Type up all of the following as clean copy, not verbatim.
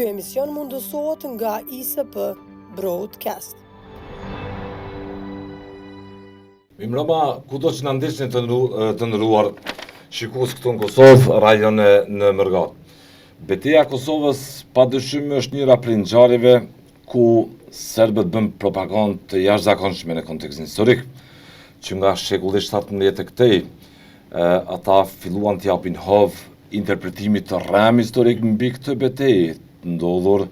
Ky emision mundësohet nga ISP Broadcast. Mirëmbrëma, kudo që na ndiqni të nderuar shikues këtu në Kosovë, rajon në Mërgat. Betejë e Kosovës padyshim është njëra prej ngjarjeve ku serbët bën propagandë të jashtëzakonshme në kontekstin historik, që nga shekulli 17 të këtej, ata filluan të japin hovë interpretimit të rrem historik mbi këtë betejë, ndodhur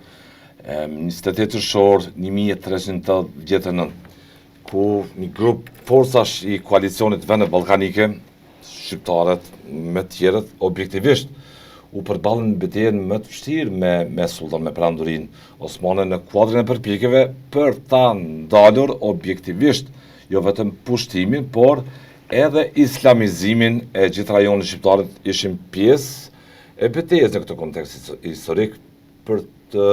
28 qershor 1389, ku një grup forcash i koalicionit vende ballkanike, shqiptarët me tjerët, objektivisht u përballën në betejën më të vështirë me sultan, me perandorin osmane në kuadrin e përpjekjeve për ta ndalur objektivisht jo vetëm pushtimin, por edhe islamizimin e gjithë rajonit shqiptarët ishin pjesë e betejës në këtë kontekst historik për të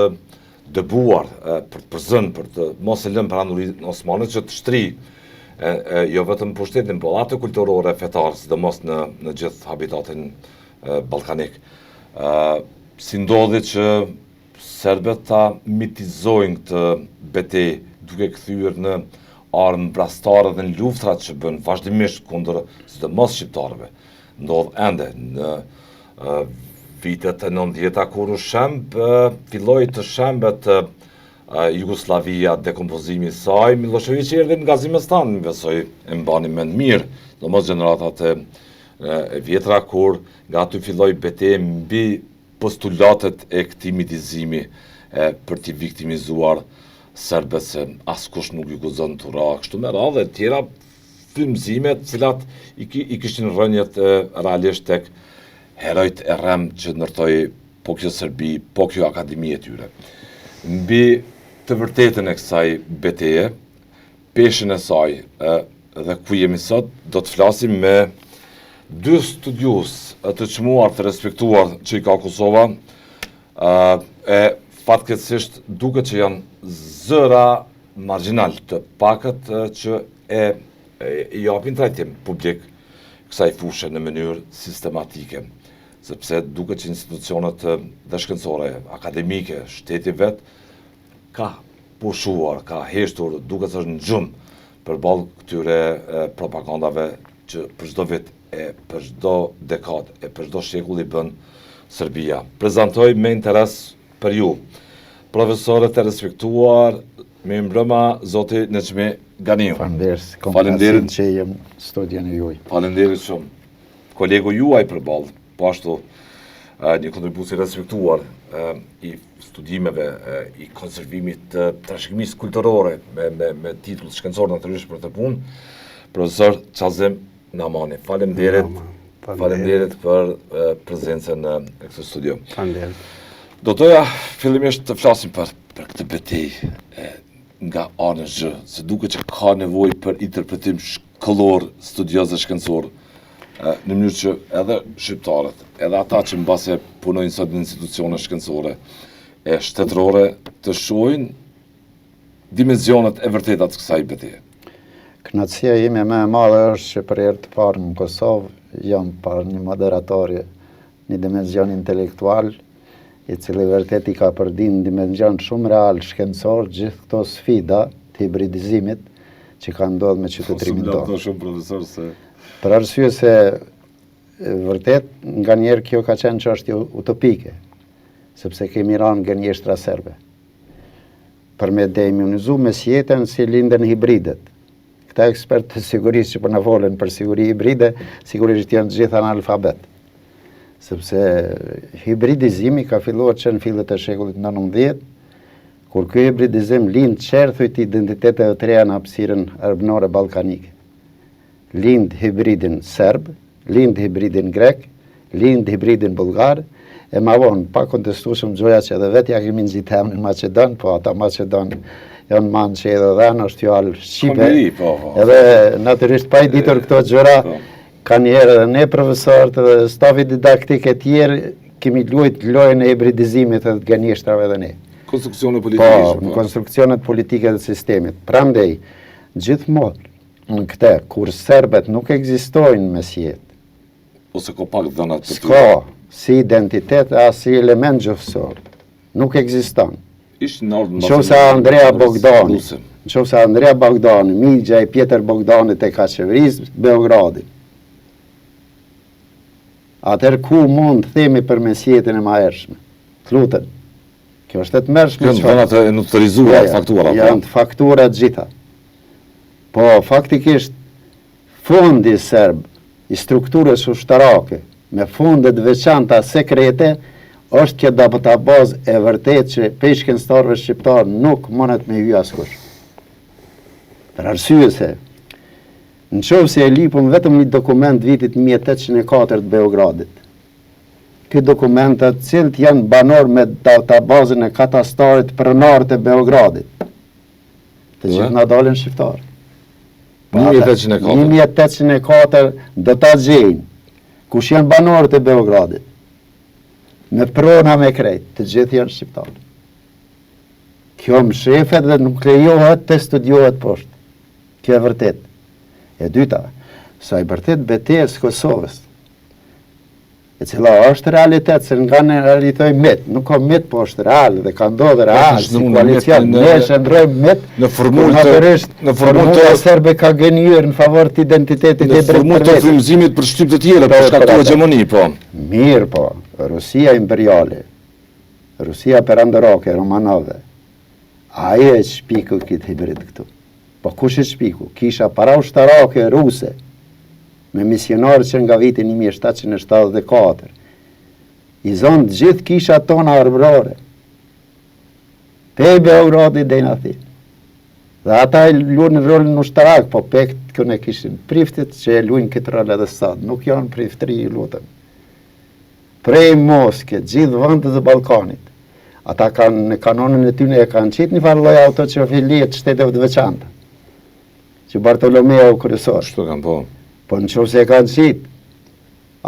dëbuar, për të përzën, për të mos e lënë perandorin osmane që të shtri jo vetëm pushtetin, por atë kulturore fetare, sidomos në gjithë habitatin ballkanik. Si ndodhi që serbët ta mitizojnë këtë betejë duke kthyer në armë vrastare dhe në luftrat që bën vazhdimisht kundër sidomos shqiptarëve. Ndodh ende në vitet e 90-ta kur u filloi të shembet Jugoslavia, dekompozimi i saj, Miloševići erdhi nga Zimestan, besoj e mbani mend mirë, domos gjeneratat e vjetra kur nga aty filloi betejë mbi postulatet e këtij mitizimi për t'i viktimizuar serbët, se askush nuk ju guxon të ra, kështu me radhë e tjera frymëzime të cilat i kishin rënjet realisht tek herojt e rrem që ndërtoi po kjo Serbi, po kjo akademi e tyre. Mbi të vërtetën e kësaj betejë, peshën e saj dhe ku jemi sot, do të flasim me dy studius të çmuar të respektuar që i ka Kosova, fatkeqësisht duket që janë zëra marginal të pakët që i japin trajtim publik kësaj fushë në mënyrë sistematike, sepse duket që institucionet dhe shkencore, akademike, shteti vet ka pushuar, ka heshtur, duket se është në gjumë përballë këtyre propagandave që për çdo vit për çdo dekadë për çdo shekull i bën Serbia. Prezantoj me interes për ju profesorët e respektuar, mirëmbrëma zoti Neçmi Ganiu. Faleminderit që jem studion e juaj. Faleminderit shumë. Kolegu juaj përballë, po ashtu një kontribues i respektuar i studimeve, i konservimit të trashëgimisë kulturore me titull shkencor natyrisht për të punë, profesor Çazim Namani. Faleminderit për prezencën në këtë studio. Faleminderit. Do doja fillimisht të flasim për këtë betejë nga ana Zh, se duket që ka nevojë për interpretim shkollor, studioz dhe shkencor, në mënyrë që edhe shqiptarët, edhe ata që mbase punojnë sot në institucione shkencore e shtetërore të shohin dimensionet e vërteta të kësaj betejë. Kënaqësia ime më e madhe është që për herë të parë në Kosovë jam parë një moderator, një dimension intelektual, i cili vërtet i ka përdin në dimension shumë real shkencor gjithë këto sfida të hibridizimit që ka ndodhur me qytetrimin tonë. Shumë profesor se për arsye se vërtet nganjëherë kjo ka qenë çështje utopike, sepse kemi rënë gënjeshtra serbe. Për me demonizuar mes jetën si linden hibridet. Këta ekspertë sigurisht që po na folën për siguri hibride, sigurisht janë të gjithë analfabet. Sepse hibridizimi ka filluar që në fillet e shekullit 19, kur ky hibridizim lind çerthujt identiteteve të reja në hapësirën arabnore ballkanike. Lind hibridin serb, lind hibridin grek, lind hibridin bulgar, e ma vonë pa kontestueshëm gjoja që edhe vetë ja kemi nxitem në Maqedon, po ata Maqedon janë manë që edhe dhe në është fjallë Shqipe, edhe natyrisht pa i ditur këto gjëra, ka njerë edhe ne profesorët dhe stafi didaktik e tjerë, kemi luajt lojën e hibridizimit dhe të gënjeshtrave dhe ne. Konstruksionet politike. Po, në konstruksionet politike dhe sistemit. Prandaj, gjithmonë në këte, kur serbet nuk ekzistojnë mes jetë, ose ko pak dhënat për ty. S'ka si identitet, as si element gjofësor. nuk ekziston. Ishtë në ardhë Nëse Andrea Bogdani, nëse Andrea Bogdani, migja e Pjetër Bogdanit e ka qeverisë Beogradit, atër ku mund të themi për mesjetën e mahershme? Të lutem. Kjo është të mërshme. Kjo në të notarizuar faktura. Janë të fakturat gjitha. Po, faktikisht, fondi serb, i strukturës ushtarake, me fondet veçanta sekrete, është kjo databazë e vërtet që peshkenstarëve shqiptarë nuk mundet me hyj askush. Për arsye se, në qovë se e lipëm vetëm një dokument vitit 1804 të Beogradit. Këtë dokumentat cilët janë banor me databazën e katastarit pronar të Beogradit. Të gjithë nga dalën shqiptarë. 1804. 1804 do ta gjejnë, kush janë banorët e Beogradit. Me prona me krejt, të gjithë janë shqiptarë. Kjo më shefet dhe nuk lejohet të studiohet poshtë. Kjo e vërtet. E dyta, sa i vërtet betejës Kosovës, e cila është realitet, se nga në realitoj mit, nuk ka mit, po është real, dhe ka ndodhë real, si koalicion, ne shëndrojmë mit, në formulë serbe ka gënjur në favor të identitetit e drejtë formulë të frymëzimit për shtyp të tjera, për shkak të hegemoni, po. Mirë, po, Rusia imperiale, Rusia perandorake, Romanove, aje e shpiku këtë hibrid këtu. Po kush e shpiku? Kisha para ushtarake ruse, me misionarë që nga vitin 1774. I zonë gjithë kisha tona arbrore. Pe Beogradi dhe në Athinë. Dhe ata e luajnë rolin ushtarak, po pekt këne kishin priftit që e luajnë këtë rol edhe sot. Nuk janë priftri, lutem. Prej Moskë, gjithë vendet e Ballkanit. Ata kanë në kanonën e tyre e kanë qitë një farë lloj auto që filiet shteteve të veçanta. Që Bartolomeu kryesor. Shto kanë po. Po në qovë se e kanë qitë,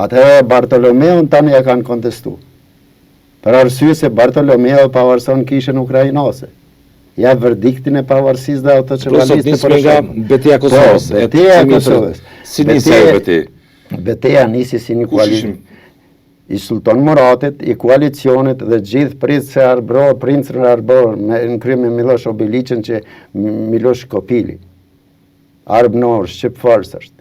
atëherë Bartolomeun tani e kanë kontestu. Për arsye se Bartolomeu pavarëson kishën ukrainase. Ja verdiktin e pavarësisë dhe autoqevaliste për shkak betejë Kosovës. Betejë Kosovës. Si nisi ajo betejë? Betejë nisi si një koalicion i Sultan Muratit, i koalicionit dhe gjithë princë Arbror, në krye me Miloš Obilićin që Miloš Kopili. Arbnor, Shqipëfars është.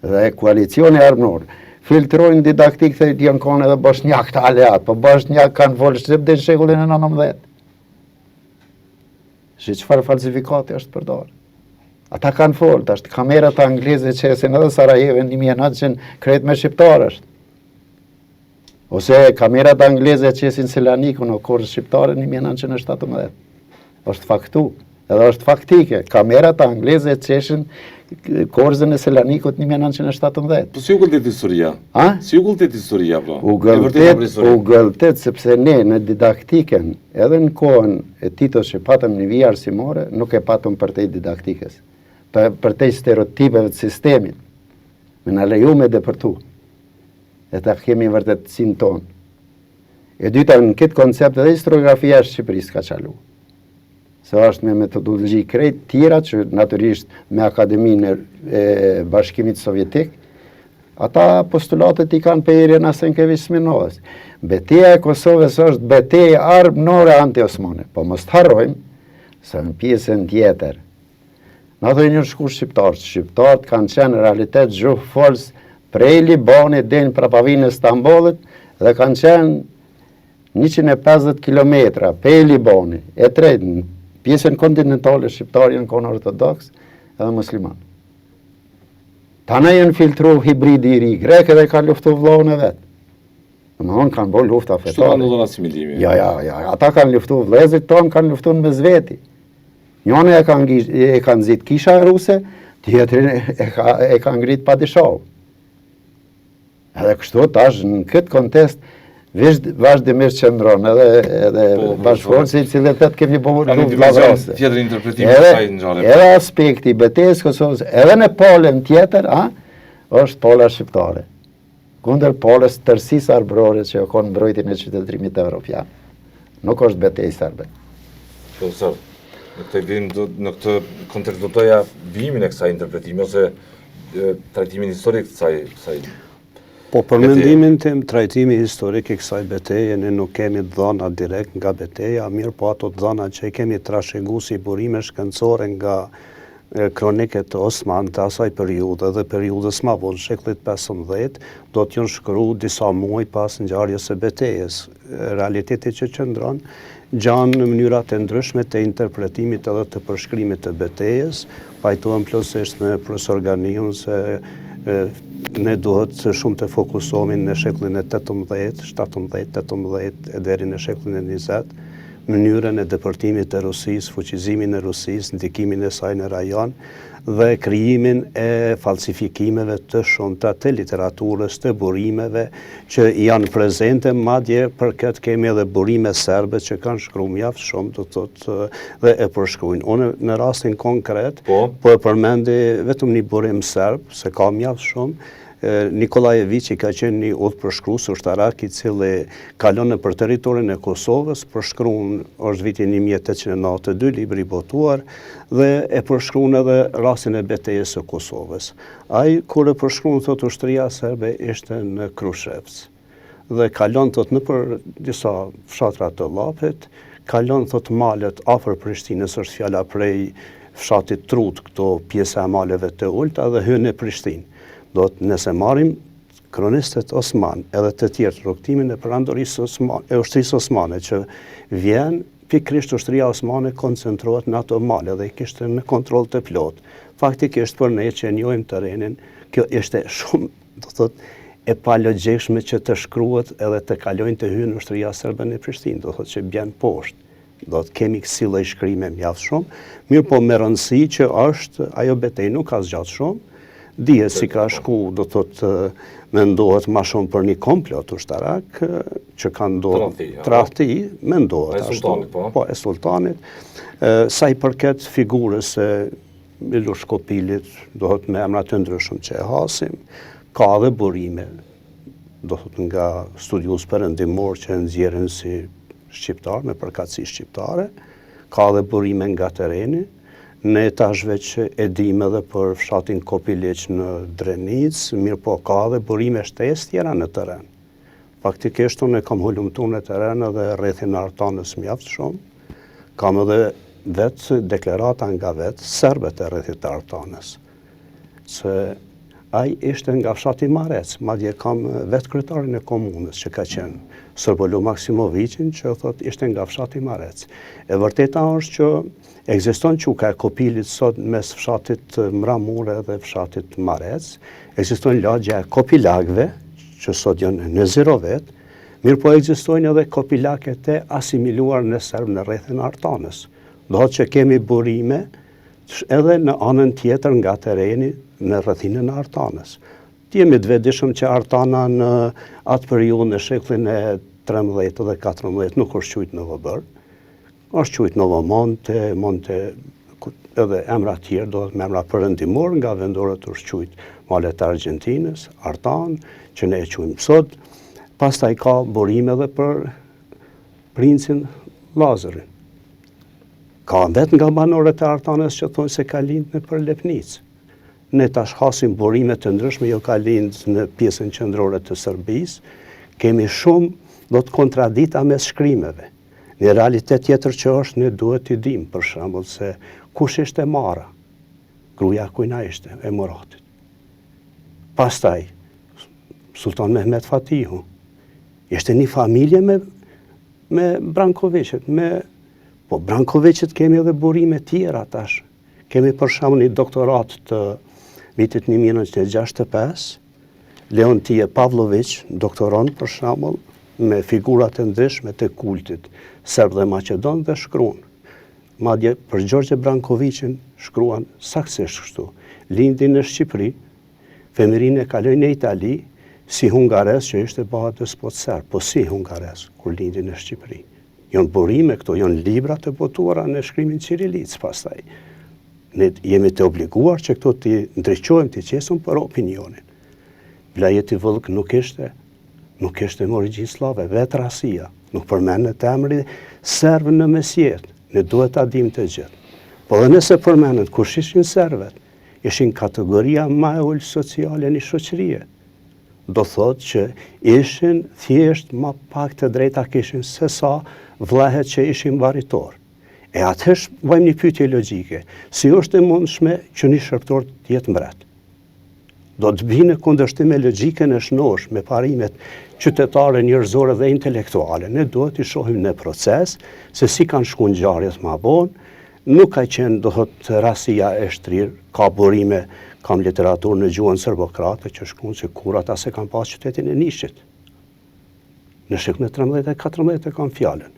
Dhe koalicioni arbnor filtrojnë didaktik të janë konë edhe bosnjak të aleat, po bosnjak kanë volë shqip dhe në shekullin e 19. Që qëfar falsifikati është përdorë. Ata kanë folë, është kamerat angleze që esin edhe Sarajeve në 1900 krejt me shqiptar është. Ose kamerat angleze që esin Selanikun o korë shqiptare në 1917. është faktu, edhe është faktike. Kamerat angleze që eshin Korzën e Selanikut 1917. Po si u gëlltet historia? A? Si u gëlltet historia, pra? U gëlltet sepse ne në didaktiken, edhe në kohën e Titos që patëm një vijë arsimore, nuk e patëm për te didaktikës, për te stereotipeve të sistemit, me në lejume dhe për tu, e ta kemi vërtet sin tonë. E dyta, në këtë koncept edhe historiografia e Shqipërisë ka qalu. Se është me metodologi krejt tjera që naturisht me Akademinë e Bashkimit Sovjetik, ata postulatet i kanë për Irina Senkevich-Smirnovës. Betejë e Kosovës është betejë arbnore anti-osmane, po mos të harrojmë se në pjesën tjetër. Në ato një shku shqiptarët kanë qenë realitet gjuhë folës prej Libanit dhe në prapavinë e Stambollit dhe kanë qenë 150 kilometra pe Libani, e tretë në pjesën kontinentale shqiptarë janë konë ortodoks edhe musliman. Tana janë filtru hibridi i ri, greke dhe ka luftu vlohën e vetë. Në më kanë bo lufta fetare. Shtu kanë ndodhur asimilimi? Ja, ata kanë luftu vlezit tonë, kanë luftu në mezveti. Njone e kanë zit kisha ruse, tjetërin e kanë ngrit padishau. Edhe kështu tash në këtë kontest vazhdimisht qëndron edhe bashkëforësi që dhe të kemi bërë luft lavrase. Tjetër interpretim të saj në gjare. Edhe aspekti betejës Kosovës, edhe në polën tjetër, është pola shqiptare. Kundër polës tërësisë arbrore që konë mbrojtjen e qytetërimit evropian. Nuk është betejë serbe. Profesor, në këtë kontekst do toja vijimin e kësaj interpretimi, ose trajtimin historik të kësaj Po për mendimin tim, trajtimi historik I kësaj betejë, ne nuk kemi dhëna direkt nga beteja, mirë po ato dhëna që I kemi trashëguar si burime shkencore nga kroniket të Osman të asaj periudhe dhe periudhës ma vonë, shekullit 15, do t'jon shkruar disa muaj pas ngjarjes së betejës. Realiteti që qëndron gjanë në mënyra të ndryshme të interpretimit edhe të përshkrimit të betejës, pajtohem plotësisht me profesor Ganiun se ne duhet shumë të fokusohemi në shekullin e 18, 17, 18 e deri në shekullin e 20, mënyrën e depërtimit të Rusisë, fuqizimin e Rusisë, ndikimin e saj në rajon dhe krijimin e falsifikimeve të shumta të literaturës, të burimeve që janë prezente, madje për këtë kemi edhe burime serbe që kanë shkruar mjaft shumë, do thotë dhe e përshkruajnë. Unë në rastin konkret po e përmendi vetëm një burim serb, se ka mjaft shumë. Nikolajević I ka qenë një udhëpërshkrues ushtarak I cili kalon nëpër territorin e Kosovës, përshkruan është viti 1892, libri I botuar, dhe e përshkruan edhe rastin e betejës së Kosovës. Ai kur e përshkruan thotë ushtria serbe ishte në Krushevc dhe kalon thotë nëpër disa fshatra të llapit, kalon thotë malet afër Prishtinës, është fjala prej fshatit Trut, këto pjesa e maleve të ulta dhe hyn në Prishtinë. Do të nëse marrim kronistet Osman edhe të tjerë të rrugtimin e perandorisë e ushtrisë osmane që vjen pikërisht ushtria osmane koncentrohet në ato male dhe I kishte në kontroll të plot. Faktikisht për ne që njohim terrenin, kjo ishte shumë, do thotë, e palogjikshme që të shkruhet edhe të kalojnë të hyjnë ushtria serbe në Prishtinë, do thotë që bjen poshtë. Do të kemi kësi lloj shkrime mjaft shumë, mirë po me rëndësi që është ajo betejë nuk ka zgjatë shumë. Dihet si ka shku, do thotë mendohet ma shumë për një komplot ushtarak që ka ndodhur tradhti, mendohet ashtu. Po, e sultanit. Sa I përket figurës e Miloš Kopilit, do thotë me emra të ndryshëm që e hasim, ka dhe burime, do thotë nga studiues perëndimor që nxjerrin si shqiptar me përkatësi shqiptare, ka dhe burime nga terreni. Në etazhve që e dim edhe për fshatin Kopiliq në Drenic, mirë po ka dhe burime shtesë tjera në terren. Faktikisht unë e kam hulumtuar në terren edhe rrethin e Artanës mjaft shumë. Kam edhe vetë deklarata nga vetë serbët e rrethit të Artanës. Se ai ishte nga fshati Marec, madje kam vetë kryetarin e komunës që ka qenë Sërbolu Maksimovićin që thotë ishte nga fshati Marec. E vërteta është që ekziston quka e Kopilit sot mes fshatit Mramure dhe fshatit Marec, ekziston lagja e Kopilakëve, që sot janë në Zirovet, mirë po ekzistojnë edhe Kopilaket e asimiluar në serb në rrethin e Artanës. Do thotë që kemi burime edhe në anën tjetër nga terreni në rrethinën e Artanës. Jemi të vetëdijshëm që Artana në atë periudhë në shekullin e 13 dhe 14 nuk është quajtur Novobër. Është quajtur Novomonte, Monte edhe emra të tjerë, do të me emra perëndimor nga vendorët është quajtur malet të Argjentinës, Artan, që ne e quajmë sot. Pastaj ka burime edhe për princin Lazarin. Ka vetë nga banorët e Artanës që thonë se ka lindë në për Lepnicë. Ne tash hasim burime të ndryshme, jo ka lindë në pjesën qendrore të Serbisë. Kemi shumë, do të kontradita mes shkrimeve. Një realitet tjetër që është, ne duhet t'i dim, për shembull, se kush ishte Mara? Gruaja kujna ishte, e Muratit. Pastaj, Sultan Mehmet Fatihu. Ishte një familje me Brankovićët. Po, Brankovićët kemi edhe burime tjera tash. Kemi për shembull një doktorat të vitit 1965, Leontije Pavlović, doktoron për shembull, me figurat e ndryshme të kultit serb dhe maqedon dhe shkruan. Madje për Gjorgje Brankovićin shkruan saktësisht kështu. Lindi në Shqipëri, femirinë e kaloi në Itali, si hungares që ishte baba despot serb, po si hungares kur lindi në Shqipëri. Janë burime këto, janë libra të botuara në shkrimin Cirilic pastaj. Ne jemi të obliguar që këto të ndriçojmë, të qesim për opinionin. Vlajeti Vëllk nuk ishte me origjinë slave, vetë rasia, nuk përmendet emri serb në mesjet, ne duhet ta dim të gjithë. Po dhe nëse përmendet kush ishin serbët, ishin kategoria më e ulë sociale në shoqërie. do thotë që ishin thjesht ma pak të drejta kishin se sa vllahet që ishin mbaritor. E atëherë bëjmë një pyetje logjike. Si është e mundshme që një shërptor të jetë mbret? Do të vinë kundërshtim me logjikën e shnosh, me parimet qytetare, njerëzore dhe intelektuale. Ne duhet i shohim në proces se si kanë shku ngjarjet më vonë. Nuk ka qenë, do thotë, rasia e shtrirë, ka burime, kam literaturë në gjuhën serbokrate që shkruan se kur ata se kanë pas qytetin e Nishit. Në shekën e 13 e 14 e kam fjalën.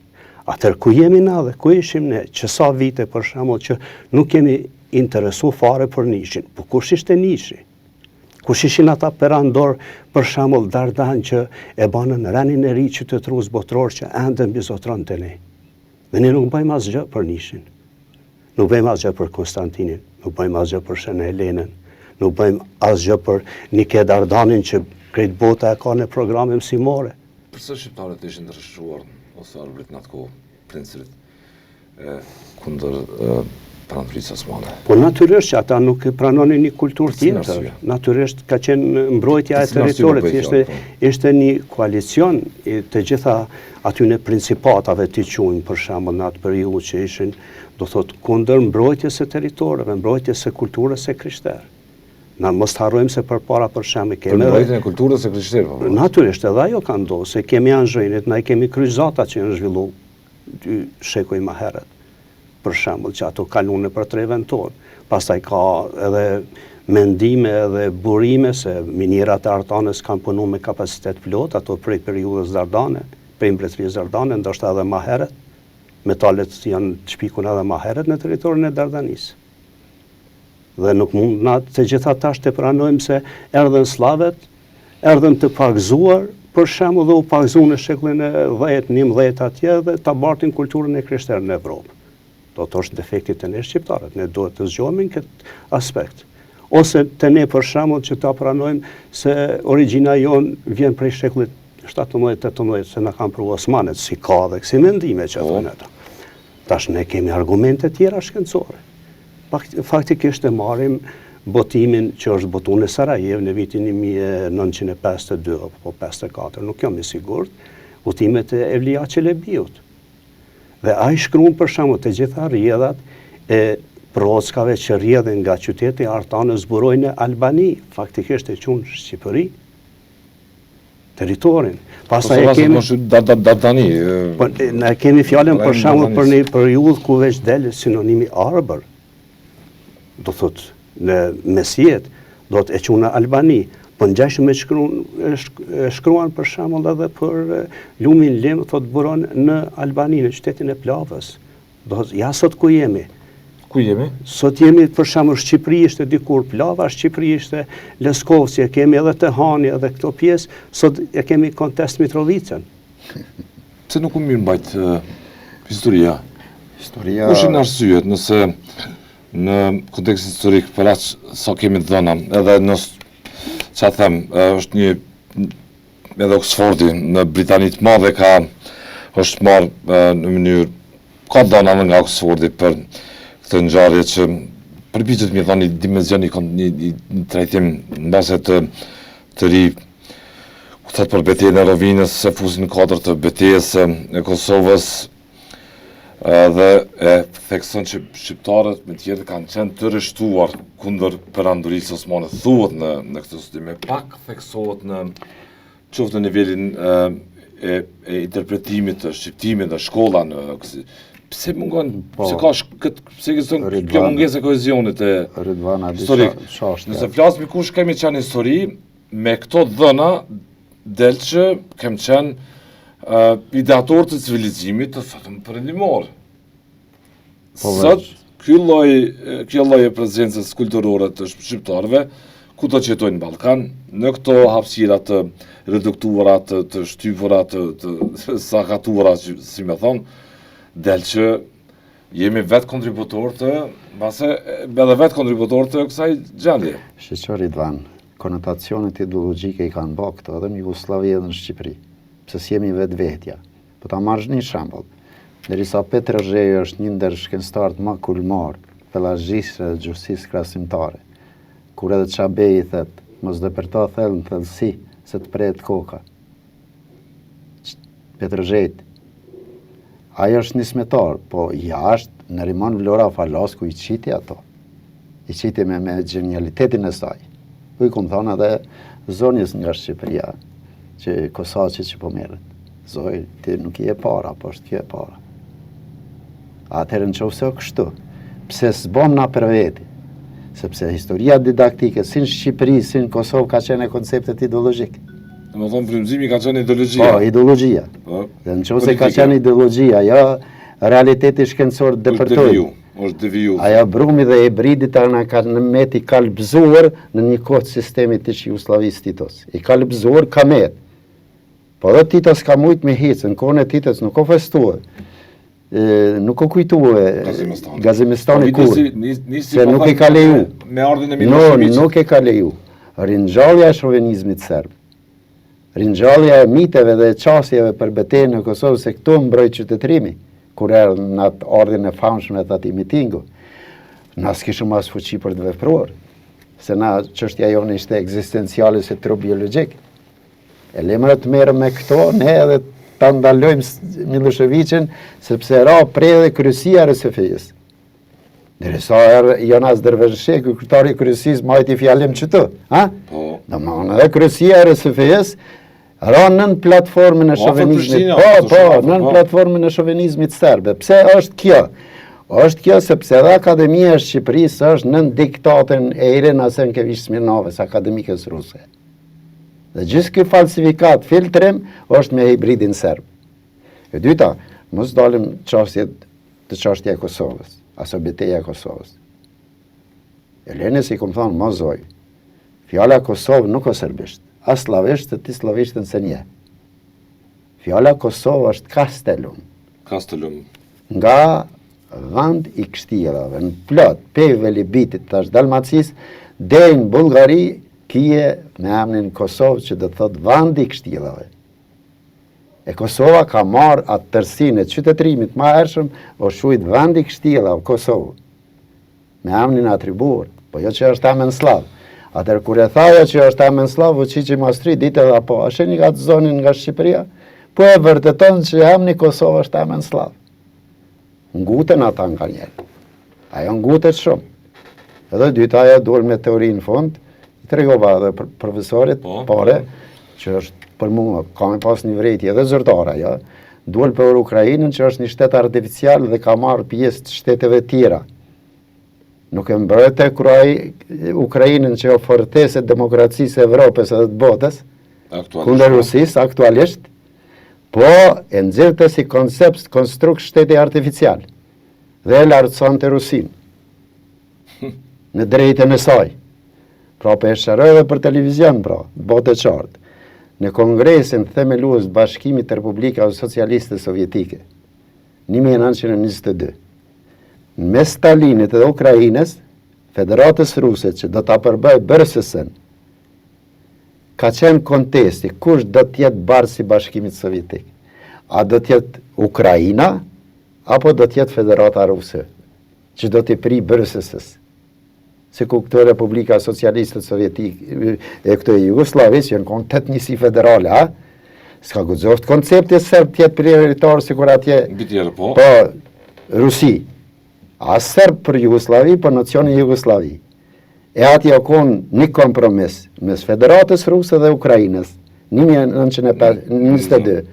Atëherë ku jemi na dhe ku ishim ne, që sa vite për shembull që nuk kemi interesu fare për Nishin. Po kush ishte Nishi? Kush ishin ata perandor për shembull Dardan që e banën rënien e ri qytetërues botror që ende mbizotron te ne. Dhe ne nuk bëjmë asgjë për Nishin. Nuk bëjmë asgjë për Konstantinin, nuk bëjmë asgjë për Shën Helenën, nuk bëjmë asgjë për Nikë Dardanin që krejt bota e ka në programe mësimore. Përse shqiptarët ishin të rrëshuar ose arbrit në atë kohë, princerit kundër pranurisë osmane? Po natyrisht që ata nuk pranonin një kulturë tjetër. Natyrisht ka qenë mbrojtja e territorit, ishte një koalicion të gjitha atyne principatave të quajmë për shembull në atë periudhë që ishin, do thotë, kundër mbrojtjes së territoreve, mbrojtjes së kulturës së krishterë. Na mos harrojmë se përpara për shembull kemi për mbrojtjen e kulturës së krishterë. Natyrisht edhe ajo ka ndodhur se kemi anxhërinit, na i kemi kryqëzatat që janë zhvilluar 2 shekuj më herët. Për shembull që ato kaluan për treven tonë. Pastaj ka edhe mendime edhe burime se minierat e Artanës kanë punuar me kapacitet plot, ato prej periudhës Dardane, prej mbretërisë Dardane, ndoshta edhe më herët. Metalet janë të shpikun edhe më herët në territorin e Dardanisë. Dhe nuk mund na të gjitha tash të pranojmë se erdhën slavet, erdhën të pagzuar, për shembull dhe u pagzuan në shekullin e 10-11 atje dhe ta bartin kulturën e krishterë në Evropë. Do të është defekti të ne shqiptarët, ne duhet të zgjohemi në këtë aspekt. Ose të ne për shembull që ta pranojmë se origjina jon vjen prej shekullit 17-18 se na kanë pru Osmanet, si ka dhe si mendime që thonë ata. Tash ne kemi argumente tjera shkencore. Faktikisht e marrim botimin që është botuar në Sarajevo në vitin 1952 apo 54, nuk jam i sigurt, botimet e Evlia Çelebiut. Dhe ai shkruan për shembull të gjitha rrjedhat e prockave që rrjedhin nga qyteti Artanës zburojnë në Albani, faktikisht e qunë Shqipëri, territorin. Pastaj e kemi Dardani. Po ne kemi fjalën për shembull për një periudhë ku veç del sinonimi arbër. Do thot në mesjet do të e qunë Albani, po ngjashëm me shkruan për shembull edhe për lumin Lim, thot buron në Albani, në qytetin e Plavës. Do thot ja sot ku jemi? Ku jemi? Sot jemi për shembull Shqipëri ishte dikur Plava, Shqipëri ishte Leskovci, kemi edhe Tehani edhe këto pjesë, sot e kemi kontest Mitrovicën. Pse nuk u mirë mbajt historia? Historia Kush janë arsyet nëse në kontekst historik për atë sa kemi dhëna, edhe që them, është një, edhe Oxfordi në Britani të Madhe është marrë në mënyrë, ka dhëna nga Oxfordi për këtë ngjarje që përpiqet mi dhënë një dimension, një trajtim në base të ri, ku thot për betejën e Rovinës, se fusin në kadër të betejës e Kosovës, dhe e thekson që shqiptarët me tjerë kanë qenë të rreshtuar kundër perandorisë osmane. Thuhet në këtë studim, pak theksohet në qoftë në nivelin e interpretimit të shqiptimit në shkolla në pse mungon, pse ka pse kjo mungesë e kohesionit e historik. Nëse flasim kush kemi qenë histori, me këto dhëna del që kemi qenë ideator të civilizimit të thotëm perëndimor. Sot, ky lloj e prezencës kulturore të shqiptarëve, ku do që jetojnë në Ballkan, në këto hapësira të reduktuara, të shtypura, të sakatuara, si më thon, del që jemi vetë kontributor të, edhe vetë kontributor të kësaj gjendje. Shqiptar Ridvan, konotacionet ideologjike i kanë bërë këto edhe në Jugosllavi edhe në Shqipëri. Pse si jemi vetë vetja. Po ta marrësh një shembull. Derisa Petr Rrejë është një ndër shkencëtarët më kulmor, pelazhistë dhe gjustësisë krahasimtare. Kur edhe Çabei thet, mos depërto thellë në thellësi se të pret koka. Petrozhet. Ajo është nismetar, po jashtë në Rimon Vlora Falasku i qiti ato. I qiti me genialitetin e saj. Ku i kom thonë edhe zonjës nga Shqipëria, që Kosaqi që po merret. Zoj, ti nuk i e para, po është kjo e para. Atëherë në qofë se o kështu, pse s'bom na për veti? Sepse historia didaktike, si në Shqipëri, si në Kosovë, ka qenë konceptet ideologjik. Dhe më thonë, frymëzimi ka qenë ideologjia. Po, ideologjia. Dhe në qofë se ka qenë ideologjia, jo realiteti shkencor depërtoj. është deviju. Aja brumi dhe hibridit ana ka në met i kalbëzuar në një kohë sistemit të Jugosllavisë Titos. I kalbëzuar ka met. Po dhe Titos ka mujt me hicë, në kohën e Titos nuk o festuar. Nuk o kujtuar Gazimestani kur. Se nuk i ka leju. Me ardhin e Miloševićit. Nuk e ka leju. Ringjallja e shovenizmit serb. Ringjallja e miteve dhe qasjeve për betejën në Kosovë se këtu mbroj qytetrimi. Kur erë në atë ardhin e famshme të ati mitingu, na s'kishëm as fuqi për të vepruar, se na çështja jonë ishte ekzistenciale se trup biologjik. E lemra të merrem me këto, ne edhe ta ndalojmë Miloševićin, sepse ra prej dhe kryesia e RSF-s. Derisa Jonas Derveshek, kryetari i kryesisë, majti fjalëm çtu, ha? Po. Domthonë edhe kryesia e RSF-s ra nën platformën e shovenizmit. Nën platformën e shovenizmit serbe. Pse është kjo? Është kjo sepse edhe Akademia e Shqipërisë është nën diktatën e Irena Senkeviç Smirnovës, akademikës ruse. Dhe gjithë ky falsifikat, filtrim, është me hibridin serb. E dyta, mos dalim çështje e Kosovës, aso betejë e Kosovës. Eleni si kom thonë, mozoj. Fjala Kosovë nuk o serbisht. As slavisht të ti slavishtën se nje. Fjala Kosovë është Castellum. Castellum. Nga vend i kështjellave, në plot, pejve libitit të është Dalmacis, deri në Bullgari, kije me emrin Kosovë që do të thot vend i kështjellave. E Kosova ka marrë atë tërsinë e qytetërimit ma hershëm, o shujt vend i kështjellave, Kosovë. Me emrin atribuar, po jo që është emën slav. Atër kur e thaja që është emën slav, Vučići Mostri, dite dhe po, ashe një gatë zonin nga Shqipëria, po e vërteton që emni Kosovë është emën slav. Nguten ata nga njerë. Ajo ngutet shumë. Edhe dyta ajo duhet me teori në fund, i tregova dhe profesorit pare, që është për mua, ka me pas një vrejtje edhe zërtara, ja, duhet për Ukrajinën që është një shtet artificial dhe ka marrë pjesë të shteteve tjera. Nuk e mbrojtë Ukrajinën që o fortesë e demokracisë e Evropës edhe të botës, kundër Rusisë, aktualisht, po e nxirrte si koncept konstrukt shteti artificial dhe e lartëson të Rusinë në drejtën e saj. Pra për e shërë edhe për televizion, pra, botë e qartë, në Kongresin themelues të Bashkimit të Republika Socialiste Sovjetike, 1922. Me Stalinit dhe Ukrajinës, Federatës Ruse që do të përbëj bërësësën, ka qenë kontesti, kush do tjetë barës i Bashkimit Sovjetik? A do tjetë Ukrajina, apo do tjetë Federata Ruse, që do t'i pri bërësësës? Se ku këto Republika Socialistët Sovjetik, e këto e Jugoslavis, janë konë të të njësi federale, a? Ska guzoft koncepti sërb tjetë prioritarë, si kur atje, po, Rusi. A sërb për Jugoslavi, për nocionin Jugoslavi. E ati o konë një kompromis mes Federatës Ruse dhe Ukrajinës, 1922,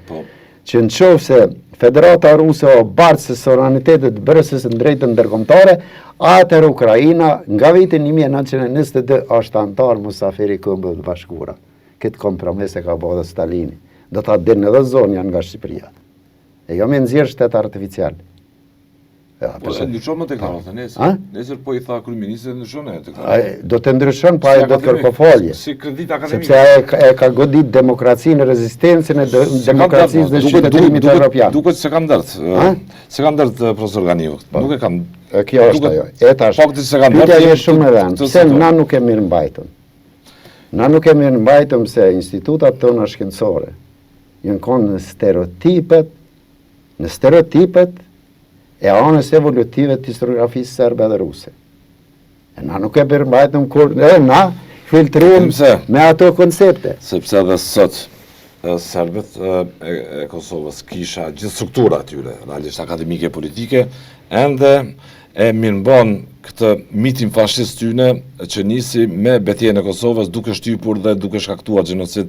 që në qovë se Federata Ruse o bartë se sovranitetet bërësës në drejtën ndërkombëtare, atër Ukrajina nga vitin 1922 është antarë musafiri Këmbëve të Bashkuara. Këtë kompromis e ka bërë dhe Stalini. Do ta dinë edhe zonja nga Shqipëria. E jo me nxjerr shtet artificial. Po e ndryshon më deklaratën, nesër po i tha kryeministri ndryshon e deklaratën. Do të ndryshon, pa ai do të kërkofolje. Si kredit akademik. Sepse e ka godit demokracinë, rezistencën e demokracisë dhe shqytetërimit evropian. Duket se kam ndërt. Se kam ndërt profesor Ganiu. Nuk e kam. Kjo është ajo. E tash. Fakti se kam ndërt. Pyetja është shumë e rëndë. Pse na nuk e mirë mbajtëm? Na nuk e mirë mbajtëm se institutat tona shkencore janë konë në stereotipet e anës evolutive të historiografisë serbe dhe ruse. E na nuk e mirë mbajtëm kur, na filtruar me ato koncepte. Sepse edhe sot serbët e Kosovës kisha gjithë struktura atyre, realisht akademike politike, ende e mirëmban këtë mitin fashist tyne që nisi me betejën e Kosovës duke shtypur dhe duke shkaktuar gjenocid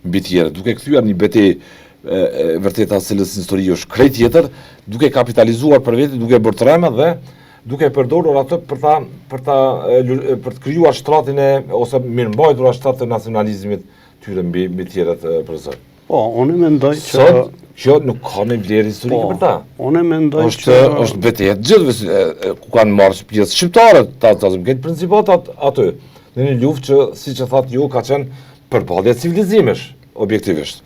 mbi tjerë, duke kthyer një betejë vërtet as cilës histori është krejt tjetër, duke kapitalizuar për veti, duke bërë trema dhe duke përdorur atë për të krijuar shtratin ose mirëmbajtur shtratin e nacionalizmit tyre mbi tjerët për zot. Po, unë mendoj që sot kjo nuk ka një vlerë historike për ta. Unë mendoj është betejë të gjithëve ku kanë marrë pjesë shqiptarët, ta këtë principat aty, në një luftë që siç e thatë ju ka qenë përballje civilizimesh, objektivisht.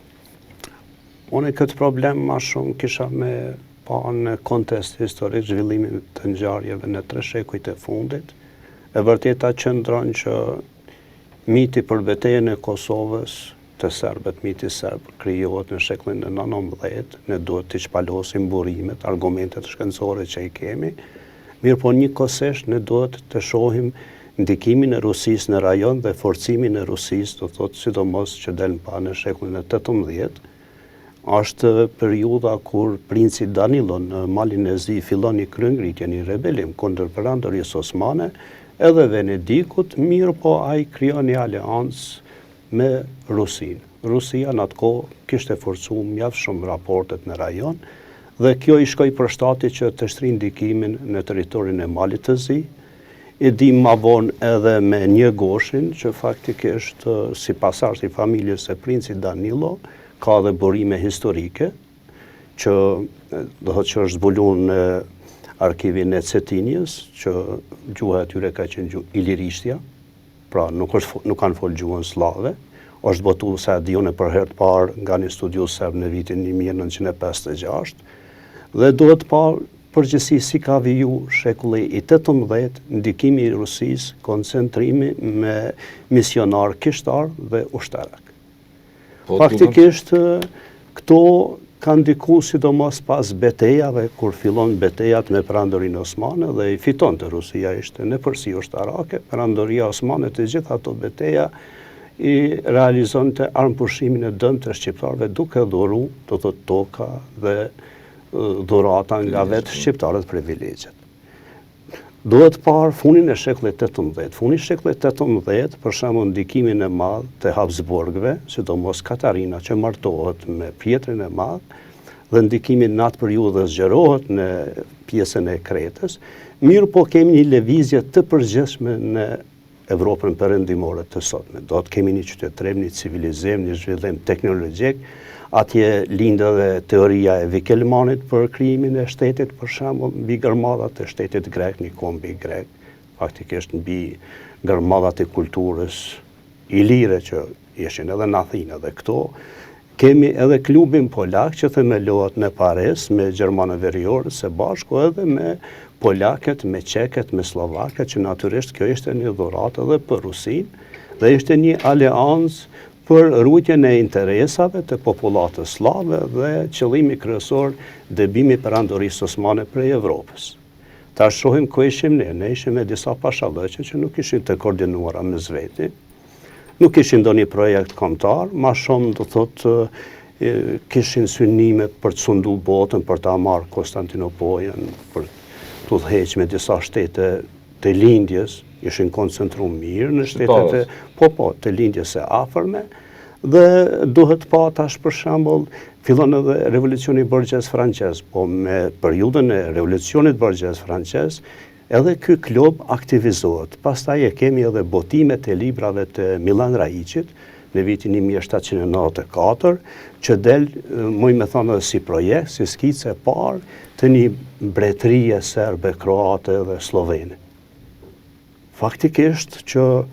Unë këtë problem më shumë kisha me pa në kontekst historik zhvillimin të ngjarjeve në 3 shekujt e fundit. E vërteta qëndron që miti për betejën e Kosovës të serbët, miti serb, krijohet në shekullin e 19, ne duhet të shpalosim burimet, argumentet shkencore që i kemi, mirë po njëkohësisht ne duhet të shohim ndikimin e Rusisë në rajon dhe forcimin e Rusisë, do thotë sidomos që del pa në shekullin e 18, është periudha kur princi Danilo në Malin e Zi fillon një kryengritje, një rebelim kundër perandorisë osmane, edhe Venedikut, mirë po ai krijon një aleancë me Rusinë. Rusia në atë kohë kishte forcuar mjaft shumë raportet në rajon dhe kjo i shkoi përshtatje që të shtrijë ndikimin në territorin e Malit të Zi. E di ma vonë edhe me një goshin që faktikisht si pasardhës i familjes e princit Danilo ka dhe burime historike që do thotë që është zbuluar në arkivin e Cetinjes, që gjuha e tyre ka qenë gjuhë ilirishtja, pra nuk kanë folë gjuhën slave, është botuar se dione për herë të parë nga një studius serb në vitin 1956, dhe duhet parë përgjithësi si ka viju shekulli i 18, ndikimi i Rusisë, koncentrimi me misionar kishtar dhe ushtarak. Faktikisht, këto kanë ndiku sidomos pas betejave, kur fillon betejat me perandorinë osmane dhe i fiton të Rusia ishte në përsi ushtarake, perandoria osmane të gjitha ato beteja i realizon të armëpushimin e dëm të shqiptarëve duke dhuru të toka dhe dhurata nga vetë shqiptarët privilegjet. Duhet parë funin e shekullit 18. Funi i shekullit 18 për shembull ndikimin e madh të Habsburgëve, sidomos Katarina që martohet me Pjetrin e Madh, dhe ndikimin në atë periudhë zgjerohet në pjesën e Kretës, mirë po kemi një lëvizje të përgjithshme në Evropën perëndimore të sotme. Do të kemi një qytetërim, një civilizim, një zhvillim teknologjik. Atje lindë dhe teoria e Wikelmanit për krijimin e shtetit, për shembull, mbi gërmadhat e shtetit grek, një kombi grek, faktikisht mbi gërmadhat e kulturës ilire që ishin edhe në Athinë dhe këto. Kemi edhe klubin polak që themelohet në Paris me gjermanë veriorë së bashku edhe me polakët, me çekët, me slovakët, që natyrisht kjo ishte një dhuratë edhe për Rusinë dhe ishte një aleancë për rrujtjen e interesave të popullatës slave dhe qëllimi kryesor dëbimi perandorisë osmane prej Evropës. Ta shohim ku ishim ne ishim me disa pashallëqe që nuk ishin të koordinuara me zveti, nuk ishin ndonjë projekt kombëtar, ma shumë do thotë kishin synime për të sundu botën, për ta marrë Konstantinopolin, për të udhëheqë me disa shtete të lindjes, ishin koncentruar mirë në shtetet të lindjes së afërme, dhe duhet pa tash për shembull fillon edhe revolucioni borgjes francez, po me periudhën e revolucionit borgjes francez edhe ky klub aktivizohet. Pastaj e kemi edhe botimet e librave të Milan Raiçit në vitin 1794, që del, muj me thonë edhe si projekt, si skice e parë të një mbretërie serbe, kroate dhe slovene. Faktikisht që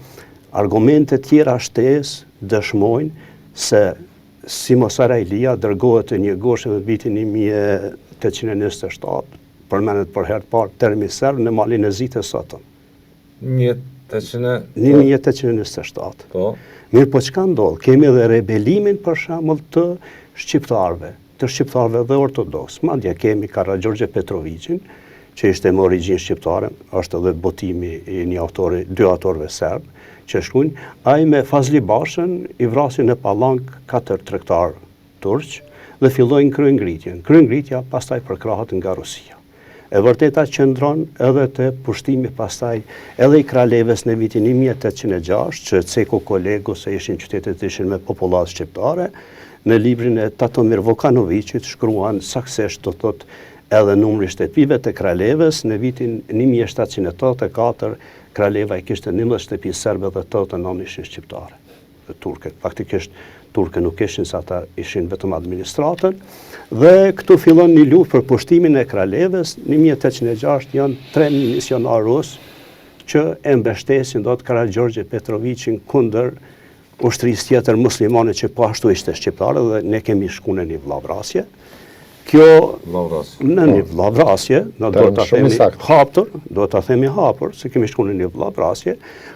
argumente tjera shtesë dëshmojnë se si Mosarajlia dërgohet të një goshe në vitin 1827, përmenet për herë të parë termi serb në Malin e Zi të sotëm. 1827. Po. Mirë, po çka ndodh? Kemi edhe rebelimin për shembull të shqiptarëve dhe ortodoks. Madje kemi Karagjorgje Petrovićin, që ishte me origjinë shqiptare, është edhe botimi i dy autorëve serb, që shkruajnë, ai me Fazli Bashën i vrasin në Pallank 4 tregtar turq dhe fillojnë kryengritjen. Kryengritja pastaj përkrahet nga Rusia. E vërteta qëndron edhe të pushtimi pastaj edhe i Kralevës në vitin 1806, që Ceko Kolegu, se ishin qytetet ishin me popullat shqiptare, në librin e Tatomir Vukanovićit shkruan saktësisht do thotë edhe numri shtëpive të Kralevës. Në vitin 1784 Kraleva i kishte 11 shtëpi serbe dhe 89 ishin shqiptare dhe turke. Faktikisht turke nuk ishin, sa ata ishin vetëm administratën. Dhe këtu fillon një luftë për pushtimin e Kralevës. Në 1806 janë 3 misionar rusë që e mbështesin do të Karagjorgje Petrovićin kundër ushtrisë tjetër muslimane që po ashtu ishte shqiptare, dhe ne kemi shku në një vllavrasje. Kjo në një vllavrasje, do ta themi hapur, se kemi shku në një vllavrasje,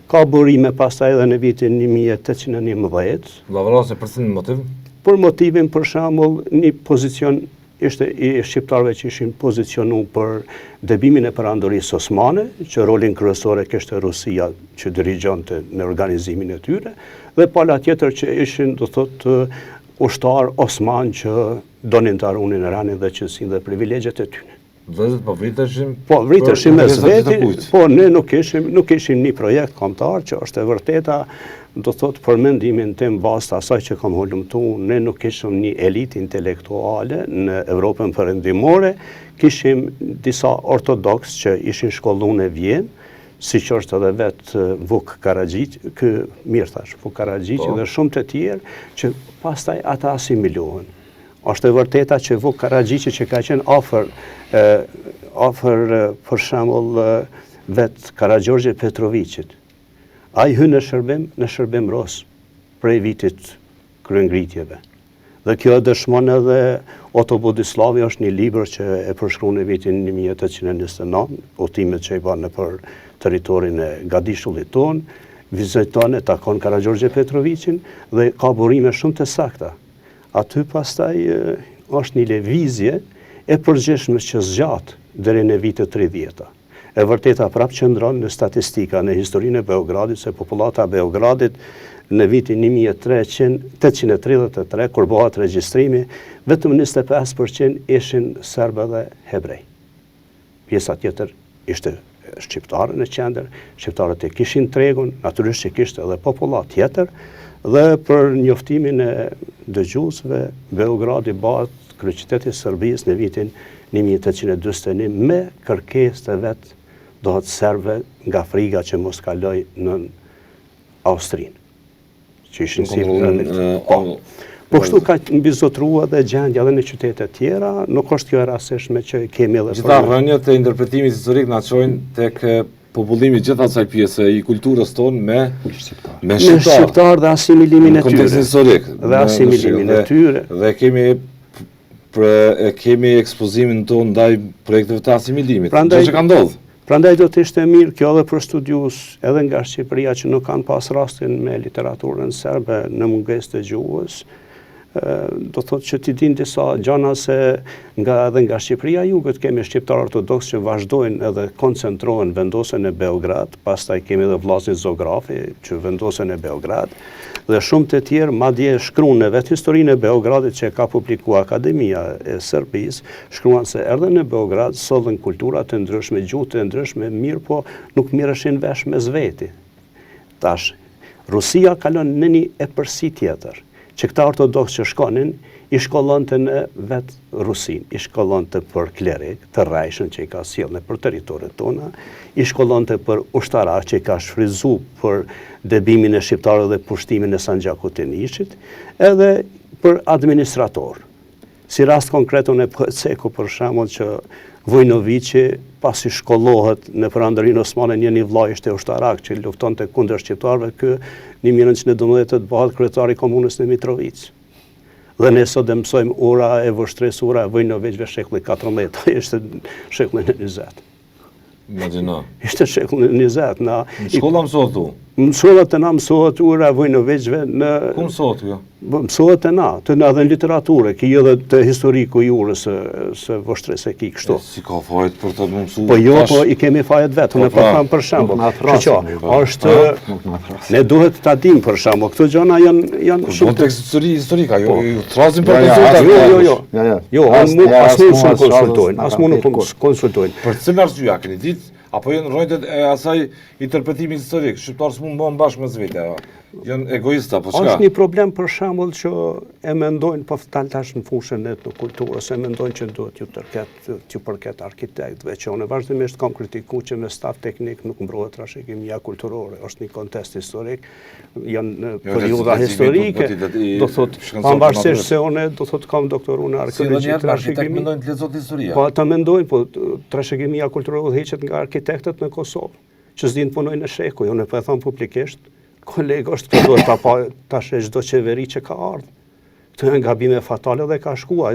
ka burime pastaj edhe në vitin 1811. Vllavrasje për cilin motiv? Për motivin, për shembull, një pozicion ishte i shqiptarëve që ishin pozicionu për debimin e perandorisë osmane, që rolin kryesor e kishte Rusia që dirigjonte në organizimin e tyre, dhe pala tjetër që ishin, do thotë, ushtar osman që donin të arunin Iranin dhe qësin dhe privilegjet e tyre. Vëzët po vriteshin? Po, vriteshin me svetin, po ne nuk ishim një projekt kombëtar që është e vërteta, do thotë për mendimin tim bazë të asaj që kam hulumtu, ne nuk ishim një elit intelektuale në Evropën perëndimore, kishim disa ortodoks që ishin shkollu në Vjenë, si që është edhe vetë Vuk Karadžić, Vuk Karadžić dhe shumë të tjerë, që pastaj ata asimilohen. Është e vërteta që Vuk Karadžić që ka qenë afër për shembull vetë Karagjorgje Petrovićit, ai hyn në shërbim ros prej vitit kryengritjeve. Dhe kjo dëshmon edhe Oto Bodislavi, është një libër që e përshkruan në vitin 1829, udhëtimet që i bën nëpër territorin e Gadishullit ton, viziton e takon Karagjorgje Petrovićin dhe ka burime shumë të sakta. Aty pastaj është një lëvizje e përgjithshme që zgjat deri në vitet 30. E vërteta prapë qëndron në statistika, në historinë e Beogradit, se popullata e Beogradit në vitin 1833, kur bëhet regjistrimi, vetëm 25% ishin serbë dhe hebrej. Pjesa tjetër ishte shqiptare në qendër, shqiptarët e kishin tregun, natyrisht që kishte edhe popullat tjetër, dhe për njoftimin e dëgjuesve, Beogradi bëhet kryeqyteti i Serbisë në vitin 1841 me kërkesë të vet dohet serbëve nga friga që mos kaloj në Austrinë, që ishin si po kështu ka mbizotrua dhe gjendja edhe në qytete tjera, nuk është kjo e rastishme që kemi edhe gjitha rrënjët e interpretimit historik na çojnë tek popullimi gjithë asaj pjese i kulturës tonë me shqiptar dhe asimilimin e tyre. Kontekstin historik. Dhe asimilimin e tyre. Dhe kemi ekspozimin tonë ndaj projekteve të asimilimit. Gjë që ka ndodhur. Prandaj do të ishte mirë kjo edhe për studiues edhe nga Shqipëria që nuk kanë pas rastin me literaturën serbe në mungesë të gjuhës. Do thotë që ti din disa gjana se edhe nga Shqipëria jugët kemi shqiptar ortodoks që vazhdojnë edhe koncentrohen, vendosen në Beograd, pastaj kemi edhe vllazin Zografi që vendosen në Beograd, dhe shumë të tjerë madje shkruan në vetë historinë e Beogradit që ka publikuar Akademia e Serbisë, shkruan se erdhën në Beograd, sollën kultura të ndryshme, gjuhë të ndryshme, mirë po nuk mirëshin vesh me zveti. Tash, Rusia kalon në një epërsi tjetër, që këta ortodoks që shkonin, i shkollonte në vetë Rusin, i shkollonte për klerik, të rajshën që i ka sjellë për territoret tona, i shkollonte për ushtarak që i ka shfryzu për debimin e shqiptarëve dhe pushtimin e Sanxhakut të Nishit, edhe për administrator. Si rast konkret unë e Ceko për shembull që Vojnovići pasi shkollohet në perandorinë osmane një vllai ishte ushtarak që luftonte kundër shqiptarëve, ky në 1912 bëhet kryetari i komunës në Mitrovic. Dhe ne sot e mësojmë ura e vështresura e Vojnovićve shekulli 14, ishte shekulli 20. Imagjino. Ishte shekulli 20. Në shkolla mësohet tu? Mësohet e na, mësohet ura Vojnovićve në... Ku mësohet jo? Mësohet e na, të na dhe në literaturë, ki edhe të historiku i urës së vështres e ki kështu. Si ka fajt për të më mësu? Po jo, po i kemi fajet vetë, unë po tham për shembull. Është ne duhet ta dim për shembull, këto gjëra janë shumë kontekst historika, jo thrasim për konsultat. Jo, as nuk konsultojnë, as nuk konsultojnë. Për cilën arsye keni ditë? Apo janë rrojtet e asaj interpretimit historik? Shqiptarë s'mund bëhen bashkë me zvete, janë egoista, po çka? Është një problem për shembull që e mendojnë, po tash në fushën e etnokulturës, e mendojnë që duhet t'ju përket arkitektëve, që unë vazhdimisht kam kritikuar që me staf teknik nuk mbrohet trashëgimia kulturore, është një kontekst historik, janë periudha historike, do thotë pavarësisht se unë do thotë kam doktoruar në arkeologji trashëgimi. Mendojnë të lexojnë historia. Po ata mendojnë, po trashëgimia kulturore udhëheqet nga arkitektët në Kosovë, që s'din punojnë në shekuj, unë po e them publikisht. Kolegë, është të duhet ta shesh çdo qeveri që ka ardhur. Këto janë gabime fatale dhe ka shkuar.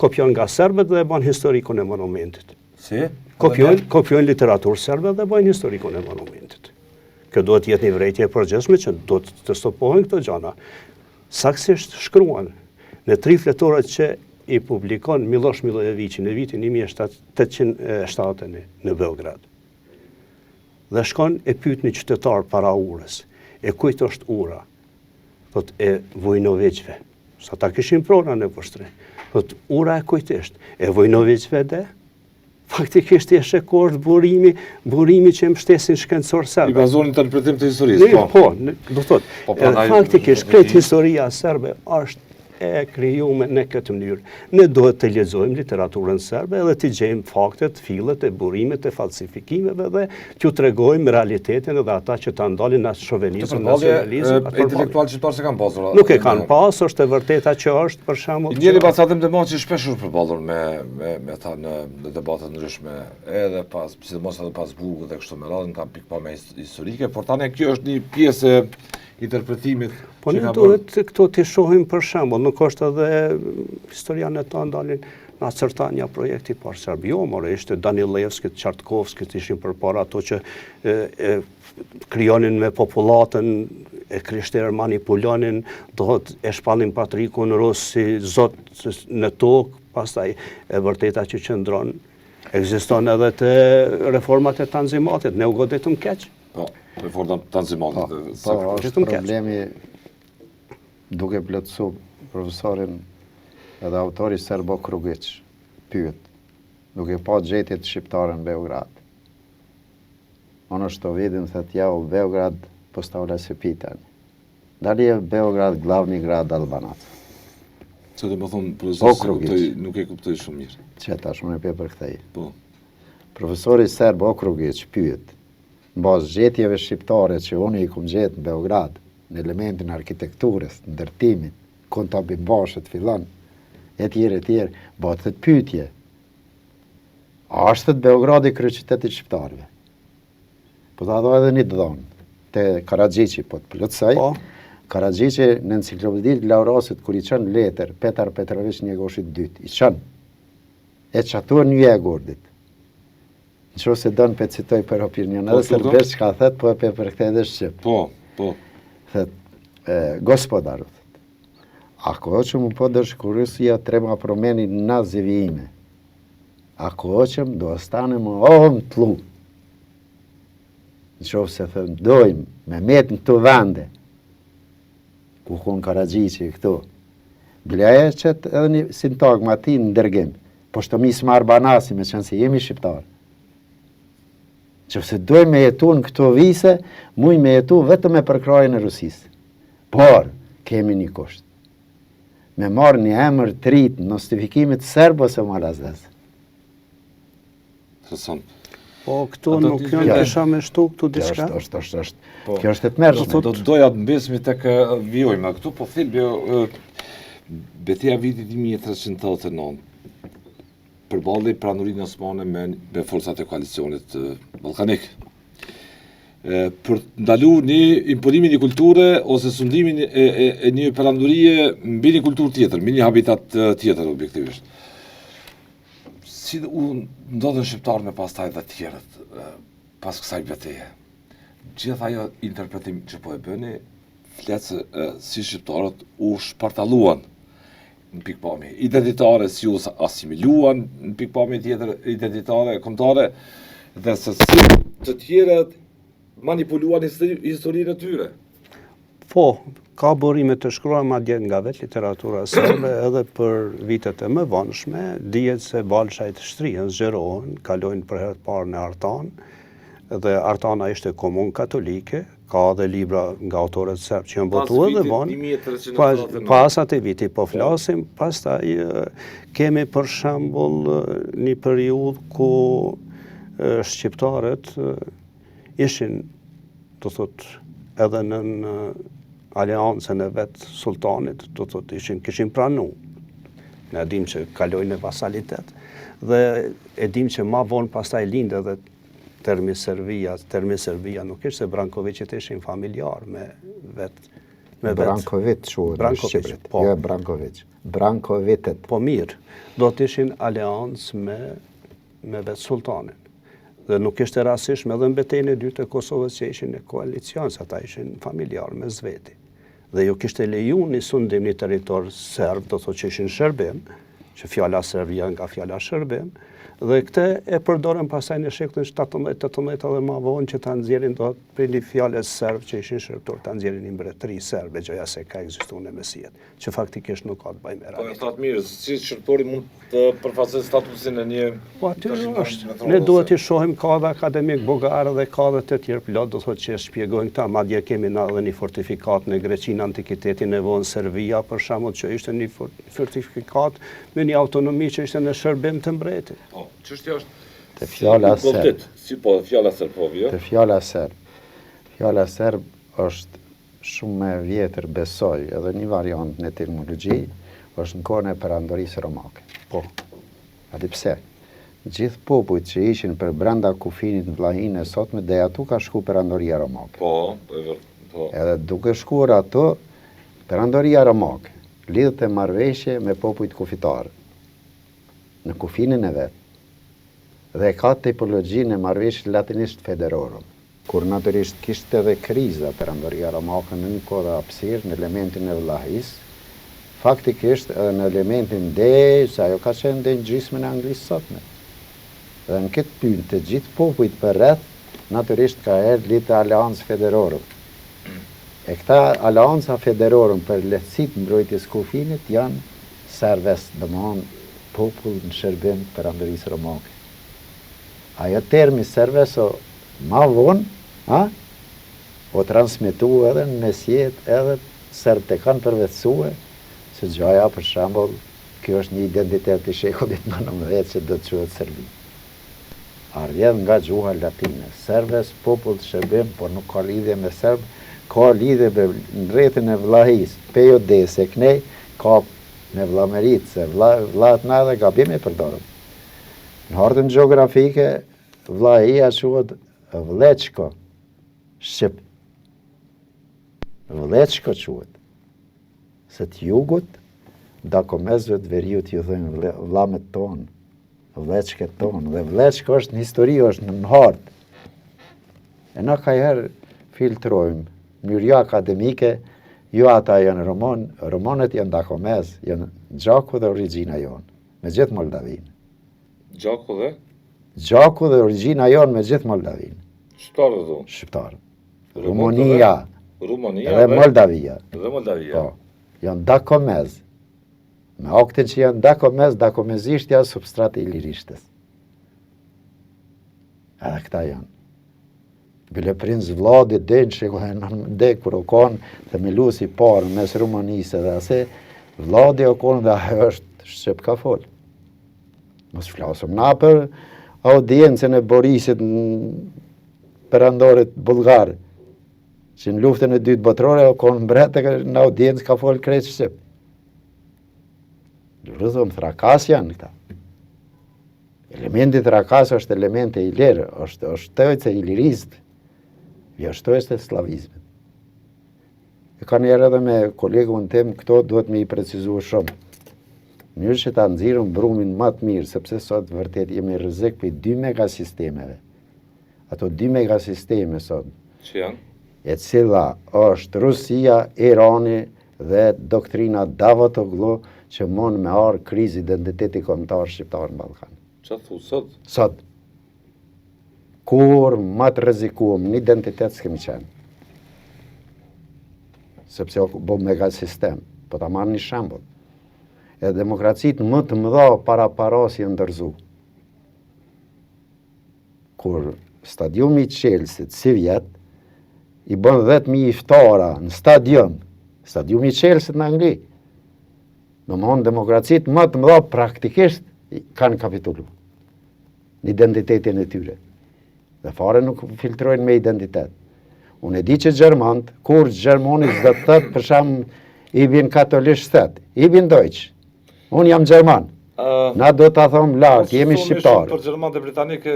Kopjon nga serbët dhe bën historikun e monumentit. Si? Kopjojnë literaturë serbe dhe bën historikun e monumentit. Kjo duhet jetë një vërejtje e përgjithshme që duhet të stopohen këto gjëra. Saktësisht shkruan në 3 fletorat që i publikon Miloš Milojevići në vitin 1870 në Beograd. Dhe shkon e pyet një qytetar para urës. E kujt është ura? Thot e Vojnovićve. Sa ta kishin prona në vështre. Thot ura e kujt është? E Vojnovićve dhe? Faktikisht e shekord burimi që mbështesin shkencor serbe. I bazohen interpretim të historisë, po. Po, do thot. Faktikisht kretë historia serbe është e krijuar në këtë mënyrë. Ne duhet të lexojmë literaturën serbe dhe të gjejmë faktet, fillet e burimit e falsifikimeve dhe t'ju tregojmë realitetin edhe ata që ta ndalin as shovenizëm, nacionalizëm. Intelektual shqiptar se kanë pasur. Nuk e kanë pasur, është e vërteta që është për shembull. Njëri pasatem të që shpesh përballur me ta në debate të ndryshme, edhe pas, sidomos edhe pas Bugut dhe kështu me radhën ka pikpamje historike, por tani kjo është një pjesë interpretimit. Po ne duhet këto të shohim për shembull, nuk është edhe historianë ta ndalin në acertanja projekti par Serbio, more ishte Danilevskit, Çartkovskit ishin përpara ato që krijonin me popullatën, e krishterë manipulonin, e shpallin patrikun rus si zot në tokë, pastaj e vërteta që qëndron ekziston edhe të reformat e Tanzimatit, ne u goditëm keq. Po, reformat e Tanzimatit. Po, është problemi duke plotësu profesorin edhe autori Serbo Krugić, pyet, duke pa gjetjet shqiptare në Beograd. Ono što vidim, thët ja u Beograd postavlja se pitanje. Da li je Beograd glavni grad Albanaca? Që të më thonë, profesor, nuk e kuptoj shumë mirë. Që tash më në për këthej. Po. Profesori Serbo Krugić pyet, në bazë gjetjeve shqiptare që unë i kum gjetë në Beograd, në elementin arkitekturës, në ndërtimit, kontabimbashët fillon, e tjerë, bëhet të pyetje. A është të Beogradi kryeqyteti shqiptarëve? Po ta do edhe një dhonë, te Karadziqi, po të plotësoj. Karadziqi në enciklopeditë Laurasit, kur i qënë letër, Petar Petrović Njegoshit II, i qënë, e qatuar një e gordit. Në që se dënë pe citoj për opinion, edhe sërbesh që ka thët, po e pe për këte edhe Shqip. Po. Thët, gospodaru, ako hoćemo podršku Rusija, treba promeni naziv i ime. Ako hoćemo da ostanemo ovom tlu, në që se thëm, dojmë me metë në të vende, ku kun Karadziqi këtu, bleja e qëtë edhe një sintagma ti në ndërgim, po shto mi s'marë banasi me qënë si jemi shqiptarë. Që se dojmë me jetu në këto vise, muj me jetu vetëm me përkrajën e Rusisë. Por, kemi një kusht. Me marë një emër të rritë në nostifikimit serbo se marazez. Po, këtu nuk janë desha me shtu këtu diçka? Është. Kjo është e të mërshme. Do të doja të mbesmi të kë vjojme. Këtu po thilë, betejë vitit 1389, përballi pranurinë osmane me forcat e koalicionit ballkanik. Për të ndalu një imponimin një kulture ose sundimin e një perandurie mbi një kulturë tjetër, mbi një habitat tjetër objektivisht. Si u ndodhen shqiptarë me pastaj dhe tjerët pas kësaj betejë? gjithë ajo interpretim që po e bëni, fletë se si shqiptarët u shpartaluan në pikpamje identitare, si u asimiluan në pikpamje tjetër identitare, kombëtare, dhe se si të tjerët manipuluan historinë e tyre. Po, ka burime të shkruar madje nga vetë literatura serbe edhe për vitet e më vonshme, dihet se balshajt shtrihen, zgjerohen, kalojnë për herë të parë në Artan, dhe Artana ishte komunë katolike, ka dhe libra nga autorët serb që janë botuar dhe vonë. Pas atë viti po flasim, pastaj kemi për shembull një periudhë ku shqiptarët ishin, do thot, edhe në aleancën e vetë sultanit, do thot, kishin pranu. Ne dim që kalojnë në vasalitet. Dhe e dim që ma vonë pastaj lindë edhe termi Serbia nuk ishte se Brankovićit ishin familjar me vetë. Branković shuhet në Shqipërit, jo Branković. Brankovitet. Po mirë, do të ishin aleancë me vetë sultanin. Dhe nuk ishte rastishme edhe në betejën e dytë e Kosovës që ishin në koalicion, se ata ishin familjar me Zveti. Dhe ju kishte leju një sundim një territor serb, do thotë që ishin Shërbim, që fjala Serbia nga fjala Shërbim, dhe këte e përdorën pasaj në shekullin 17-18 dhe ma vonë që ta nxjerrin do të për një fjale serb që ishin shërptor, ta nxjerrin një mbretëri serbe, gjëja se ka ekzistuar në Mesijet, që faktikisht nuk ka të bëjë me Po e thatë mirë, si shërptori mund të përfaqësojë statusin e një... Po aty është, ne duhet të shohim ka dhe akademik Bogar dhe ka dhe të tjerë plot, do thotë që shpjegojnë këta, madje kemi na edhe një fortifikat në Greqinë antikitetin e vonë Serbia, për shembull që ishte një fortifikat me një autonomi që ishte në shërbim të mbretit. Çështja është te fjala serb. Si po fjala serb po vjen? Te fjala serb. Fjala serb është shumë më e vjetër, besoj, edhe një variant në etimologji, është në kohën e perandorisë romake. Po. A di pse? Gjithë popujt që ishin për brenda kufinit në vllahinë e sotme, dhe atu ka shku perandoria romake. Po. Edhe duke shkuar ato, perandoria romake lidhet e marrëveshje me popujt kufitarë në kufinin e vetë. Dhe ka tipologjinë e marrëveshjes latinisht federorum, kur natyrisht kishte edhe kriza perandoria romake në një kohë dhe hapësirë në elementin e vllahis, faktikisht edhe në elementin se ajo ka qenë dhe në gjysmën e Anglisë sotme. Dhe në këtë pyetje të gjithë popujt për rreth, natyrisht ka lidhë aleancë federorum. E këta aleanca federorum për lehtësitë mbrojtjes kufinit janë serves, domthonjë popull në shërbim perandorisë romake. Ajo termi serves o ma vonë, o transmitu edhe në Mesjet, edhe serb të kanë përvecue, se gjaja për shembull, kjo është një identitet i shekullit 19 që do të quhet Serbi. Ardhen nga gjuha latine, serves, popull të shërbim, por nuk ka lidhje me serb, ka lidhje me rrethin e vllahis, pejo dese, knej, ka me vllamerit, se vllat na edhe gabim e përdorëm. Në hartën gjeografike, vllahia quhet Vlleçko, Shqip. Vlleçko quhet. Se të jugut, dakomezve të veriut ju thënë vllamet tonë, vleçket tonë, dhe Vlleçko është në histori, është në hartë. E na ka herë filtrojmë, mënyrë akademike, jo ata janë romonët janë dakomez, janë Gjaku dhe origjina jonë, me gjithë Moldavinë. Gjaku dhe? Gjaku dhe origjina jonë me gjithë Moldavinë. Shqiptarë dhe? Shqiptarë. Rumonia. Dhe Moldavia. Dhe Moldavia. Po, janë dakomez. Me aktin që janë dakomez, dakomezisht janë substrati ilirishtes. Edhe këta janë. Bile princ Vladi Dençi, kur o konë të milusi parë mes Rumanisë dhe ase, Vladi o konë dhe ajo është Shqip ka folë. Mos flasëm na për audiencën e Borisit perandorit bulgar, që në luftën e dytë botërore o konë mbretë në audiencë ka folë krejtë Shqip. Rëzëm thrakas janë këta. Elementi thrakas është elementi i lirë, është tojtë e ilirizmë. Jo shtojës e slavizmit. E ka njerë edhe me kolegun tem, këto duhet me i precizu shumë. Njërë që ta nëzirëm brumin më të mirë, sepse sot vërtet jemi rrezik për 2 megasistemeve. Ato 2 megasisteme sot, Që janë? e cila është Rusia, Irani dhe doktrina Davutoglu që mund me arë krizë identiteti kombëtar shqiptar në Ballkan. Çfarë thu sot? Sot, kur më të rrezikuam në identitet s'kemi qenë. Sepse o bo mega sistem, po ta marrë një shembull. E demokracitë më të mëdha para parasi ndërzu. Kur stadiumi i Chelsea-t si vjet i bën 10.000 iftara në stadiumi i Chelsea-t në Angli. Domthonë demokracitë më të mëdha praktikisht kanë kapitulu në identitetin e tyre. Dhe fare nuk filtrojnë me identitet. Unë e di që Gjermant, kur Gjermoni s'do të thëtë, për shembull i bin katolisht stet, i bin Deutsch. Unë jam Gjerman. Na do ta thom lart, jemi shqiptarë. Për Gjermanë dhe Britanike,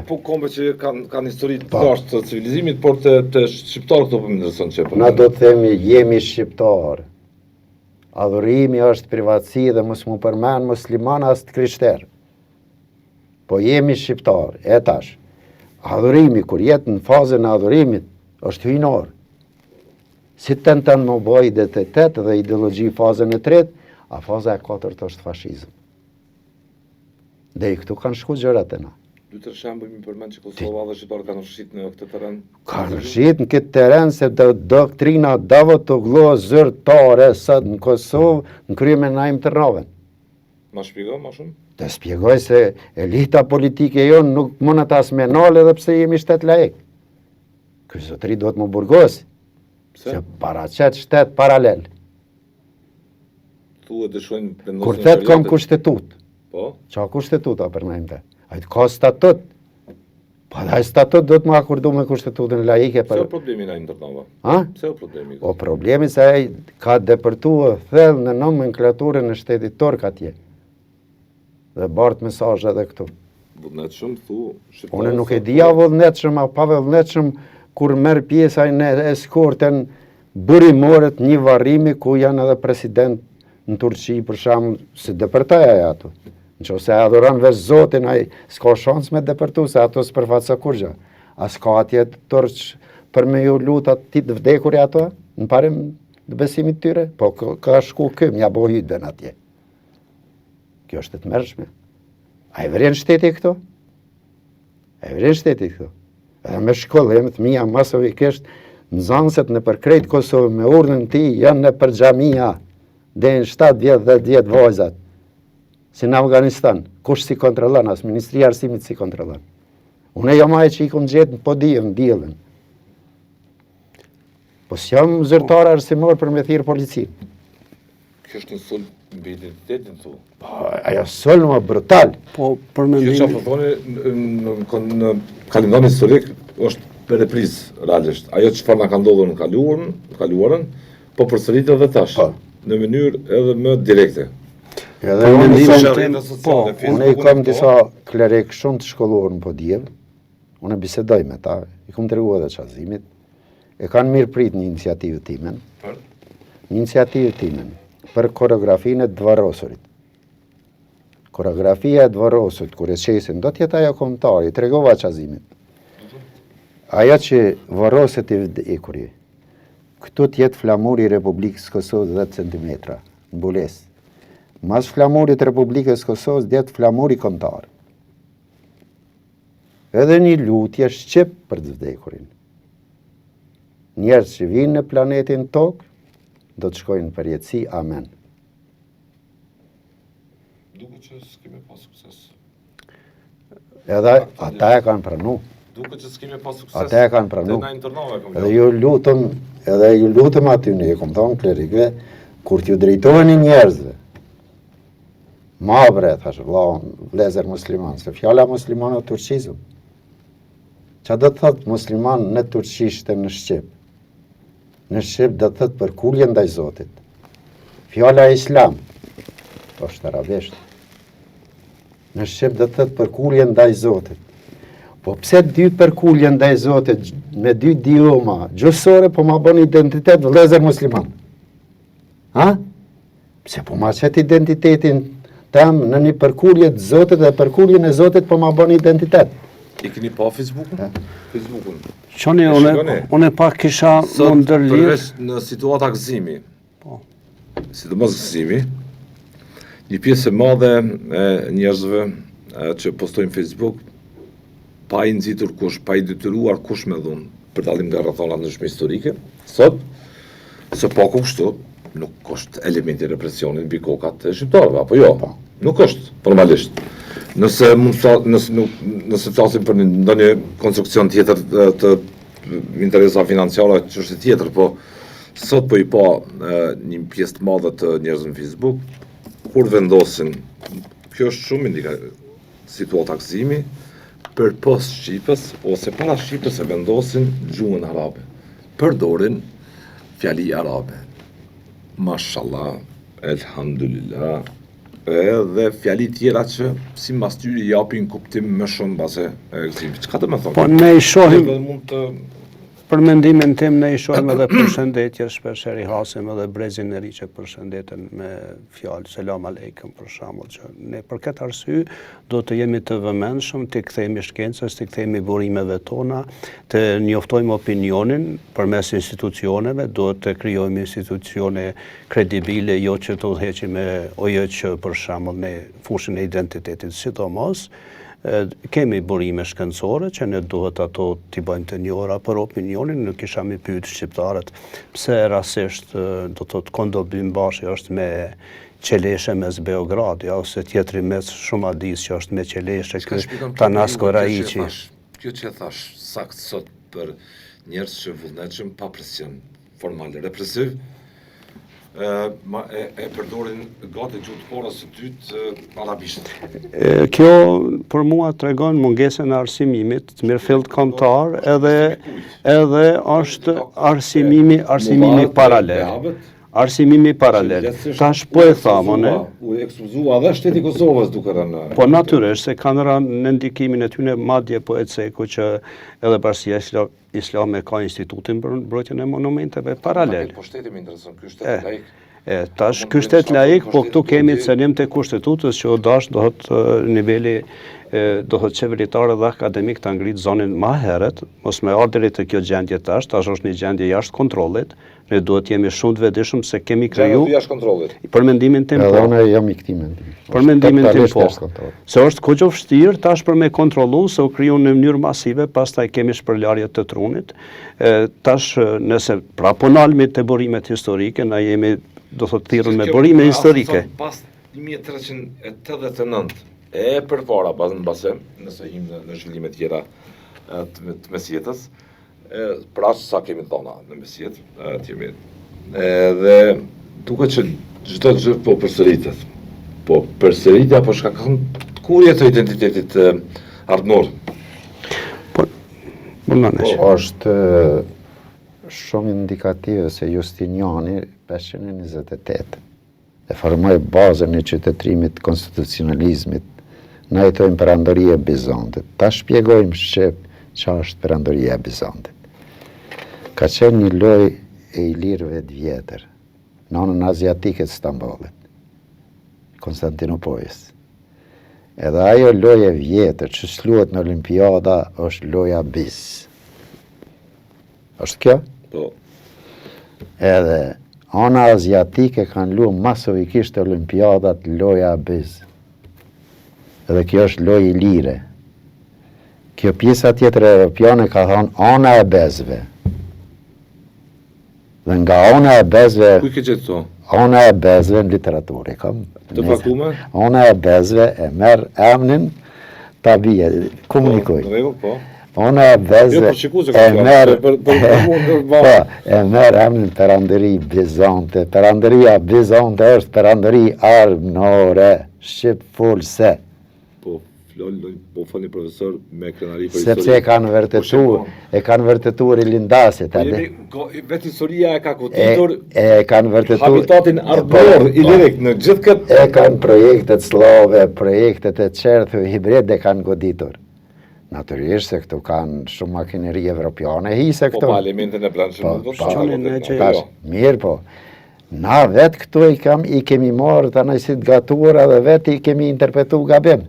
po kombe që kanë histori të lashtë të civilizimit, por të shqiptarë këto për më ndërësën që për. Na do të themi, jemi shqiptarë. Adhurimi është privatësi dhe mos mu përmen musliman as të krishterë. Po jemi shqiptarë, e tash. Adhurimi, kur jetë në fazën e adhurimit, është hyjnor. Si të në më bëj identitet dhe ideologji fazën e tretë, a faza e katërt është fashizm. Dhe i këtu kanë shku gjërat e na. Dy të shembuj mi përmend që Kosova dhe shqiptarët kanë rrshit në këtë terren. Kanë rrshit në këtë terren se doktrina Davutoglu zyrtare sot në Kosovë në krye me Naim Tërnaven. Ma shpjego ma shumë? Të spjegoj se elita politike jonë nuk mund të asmenale edhe pse jemi shtet laik. Ky zotëri do të më burgosi. Se paraqet shtet paralel. Thu e dëshojnë vendosin kur thet kam kushtetut. Po? Qa kushtetuta për najmë te? Ajtë ka statut. Po dhe statut do të më akordu me kushtetutën laike. Pse o problemi na Tërnava? Ha? Pse o problemi? O problemi se ai ka depërtuar thellë në nomenklaturën e shtetit turk atje. Dhe bart mesazhe edhe këtu. Vullnetshëm thu shqiptarë. Unë nuk e dija vullnetshëm apo pa vullnetshëm kur merr pjesë në eskortën burimorët një varrimi ku janë edhe president në Turqi për shembull si depërtoj ai ato. Nëse adhuron veç Zotin ai s'ka shans me depërtu se ato s'përfaqëso kurrë. As ka atje turq për me ju lut aty të vdekur ato në parim të besimit tyre, po ka shku këm ja bëu hutben atje. Kjo është të mërshme. A i vren shteti këto? A i vren shteti këto? Edhe me shkollim, fëmija masovikisht, nxënësit në përkrejt Kosovë me urdhën ti, janë në për xhamia, dhe në 7 vjetë dhe 10 vajzat. Si në Afganistan, kush si kontrolon, as Ministria Arsimit si kontrolon. Unë e jam aje që i kom gjetë në podijën, në djelën. Po s'jam zyrtar arsimor për me thirë policinë. Kjo është një sulm mbi identitetin thu. Po, ajo sulm më brutal. Po, për Kjo që mendimin... po thoni në kalendarin historik është për reprizë realisht. Ajo çfarë na ka ndodhur në kaluarën, po përsëritet edhe tash. Në mënyrë edhe më direkte. Edhe unë i kam disa klerik shumë të shkolluar në Podjev, unë bisedoj me ta, i kam treguar edhe qazimit, e kanë mirë prit një iniciativë timen, për koreografinë e Dvarosurit. Koreografia e Dvarosurit, kur e qesin, do t'jetë ajo kombëtari, tregova qazimit. Ajo që Varoset i vdekuri, këtu t'jetë flamuri i Republikës Kosovës 10 cm, në Bules. Mas flamurit Republikës Kosovës djetë flamuri kombëtar. Edhe një lutje shqip për të vdekurin. Njerëz që vinë në planetin tokë, do të shkojnë për jetësi, amen. Duke që s'kemi pas sukses. Edhe ata e kanë pranu. Duke që s'kemi pas sukses. Ata e kanë pranu. Dhe na Tërnava e kam Edhe ju lutëm aty në e kom thonë klerikve, kur t'ju drejtojnë njerëzve, ma bre, thash, vlezer musliman, se fjala musliman o turqizëm. Qa do të thëtë musliman në turqisht e në Shqip? Në Shqip do të thëtë për kulje ndaj Zotit. Fjala islam, është arabisht. Në Shqip do të thëtë për kulje ndaj Zotit. Po pse dy përkullje ndaj Zotit me 2 idioma gjusore, po ma bën identitet vëllezër musliman? Ha? Pse po ma qëtë identitetin tem në një përkullje të Zotit dhe përkulljen e Zotit po ma bën identitet? I keni pa Facebookun? Facebookun. Qoni, unë pak kisha më Sot, ndërlirë. përveç në situata gëzimi, sidomos gëzimi, një pjesë e madhe e njerëzve që postojnë Facebook, pa i nxitur kush, pa i detyruar kush me dhunë, për dallim nga rrethonat ndryshme historike, sot, se po kështu, nuk është elementi represionin mbi kokat e shqiptarëve, apo jo? Nuk është, formalisht. Nëse flasim për ndonjë konstruksion tjetër të interesa financiare, çështje tjetër, po sot po i pa një pjesë të madhe të njerëzve në Facebook, kur vendosin, kjo është shumë situata gëzimi, për post Shqipës, ose para Shqipës e vendosin gjuhën arabe. Përdorin fjali arabe. Mashallah, elhamdulillah, edhe fjali tjera që si mbas tyri japin kuptim më shumë base e gëzimit. Çka do të thonë? Po ne i shohim, Mund të për mendimin tim, ne i shohim edhe përshëndetje, shpeshher i hasim edhe brezin e ri që përshëndeten me fjalë selam aleikum për shembull, që ne për këtë arsye do të jemi të vëmendshëm, të kthehemi shkencës, të kthehemi burimeve tona, të njoftojmë opinionin përmes institucioneve, do të krijojmë institucione kredibile, jo që të udhëheqim me ojë që për shembull në fushën e identitetit, sidomos kemi burime shkencore që ne duhet ato t'i bëjmë të njohura për opinionin, nuk isha mi pyet shqiptarët pse rasisht do të kondobim bashi është me Qeleshe mes Beogradi, ose tjetri mes Shumadis që është me Qeleshe, Tanas Koraiqi. Kjo që e thash sakt sot për njerëz që vullnetshëm pa presion formal represiv, e përdorin gati gjuhë të porës së dytë arabisht. Kjo për mua tregon mungesën e arsimimit të mirëfillt kombëtar, edhe është arsimimi paralel. Arsimimi paralel. Tash po e thamon, U ekspozua dhe shteti i Kosovës duke rënë. Po natyrisht se kanë rënë në ndikimin e tyre, madje po e ceku që edhe Bashkia Islame ka institutin për mbrojtjen e monumenteve paralel. Po shteti më intereson, ky shtet laik. Tash ky shtet laik, po këtu kemi cënim të kushtetutës që o dash dohet niveli dohet qeveritare dhe akademik të ngritë zonin ma heret, mos me ardheri të kjo gjendje tash është një gjendje jashtë kontrollit, ne duhet jemi shumë të vetëdijshëm se kemi kriju. Jashtë kontrollit. Për mendimin tim po. Edhe unë jam i këtij mendimi. Për mendimin tim po. Se është koqo vështirë tash për me kontrollu, se u kriju në mënyrë masive, pastaj kemi shpërlarje të trunit. Tash nëse pra po nalmi të burimet historike, na jemi do thotë thirrur me burime historike. Pas 1389 e përpara mbase, nëse him në zhvillime tjera të mesjetës, pra sa kemi dhona në mesjet, dhe duket që çdo gjë po përsëritet. Po përsëritja po shkakton kurje të identitetit ardhnor. Po është shumë indikative se Justiniani 528 e formoi bazën e qytetërimit konstitucionalizmit, na jetojmë perandoria e Bizantit. Ta shpjegojmë shqip që është perandoria e Bizantit. Ka qenë një lojë e ilirëve të vjetër, në anën aziatike të Stambollit, Konstantinopojës. Edhe ajo lojë e vjetër që s'luhet në Olimpiada është loja Biz. Është kjo? Po. Edhe ana aziatike kanë luajtur masovikisht Olimpiadat loja Biz. Edhe kjo është lojë ilire. Kjo pjesa tjetër europiane ka thonë ana e bezve. Dhe nga ana e bezve... Ku i ke gjetë to? Ana e bezve në literaturë. Të pakume? Ana e bezve e merr emrin ta bie, komunikoj. Në rregull, po. Ana e bezve e merr emrin perandëri bizante. Peranderia bizante është perandëri armënore, shqip folse. Po fani profesor me krenari për historie. Sepse e kanë vërtetuar i lindasit. Vetë historia e ka goditur habitatin ardhor i lirik në gjithë këtë... E kanë projektet slave, projektet e qertë, hibrid e kanë goditur. Natyrisht se këtu kanë shumë makineri evropiane, hise këtu. Po pa elementin e brendshëm. Mirë po. Na vetë këtu i kemi marrë të nëjësit gatuara dhe vetë i kemi interpretu gabim.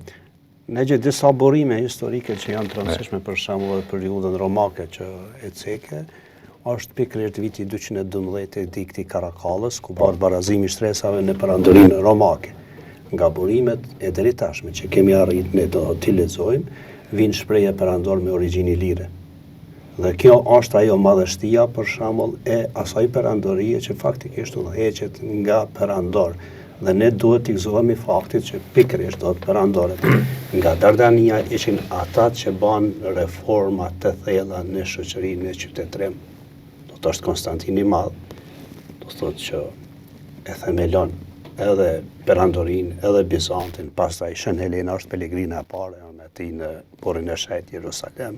Ne gjë disa burime historike që janë të rëndësishme për shembull edhe periudhën romake që e ceke, është pikërisht viti 212 e dikti Karakallës, ku bëhet barazimi i shtresave në perandorinë romake. Nga burimet e deri tashme që kemi arritur ne do t'i lexojmë, vinë shprehje perandor me origjinë lire. Dhe kjo është ajo madhështia për shembull e asaj perandorie që faktikisht udhëheqet nga perandor. Dhe ne duhet t'i gëzohemi faktit që pikërisht do të perandorët nga Dardania ishin ata që banë reforma të thella në shoqërinë e qytetërim. Do të është Konstantini i Madh, do të thotë që e themelon edhe perandorinë, edhe Bizantin, pastaj Shën Helena është Pelegrina e parë me ti në Porrin e Shejt Jerusalem.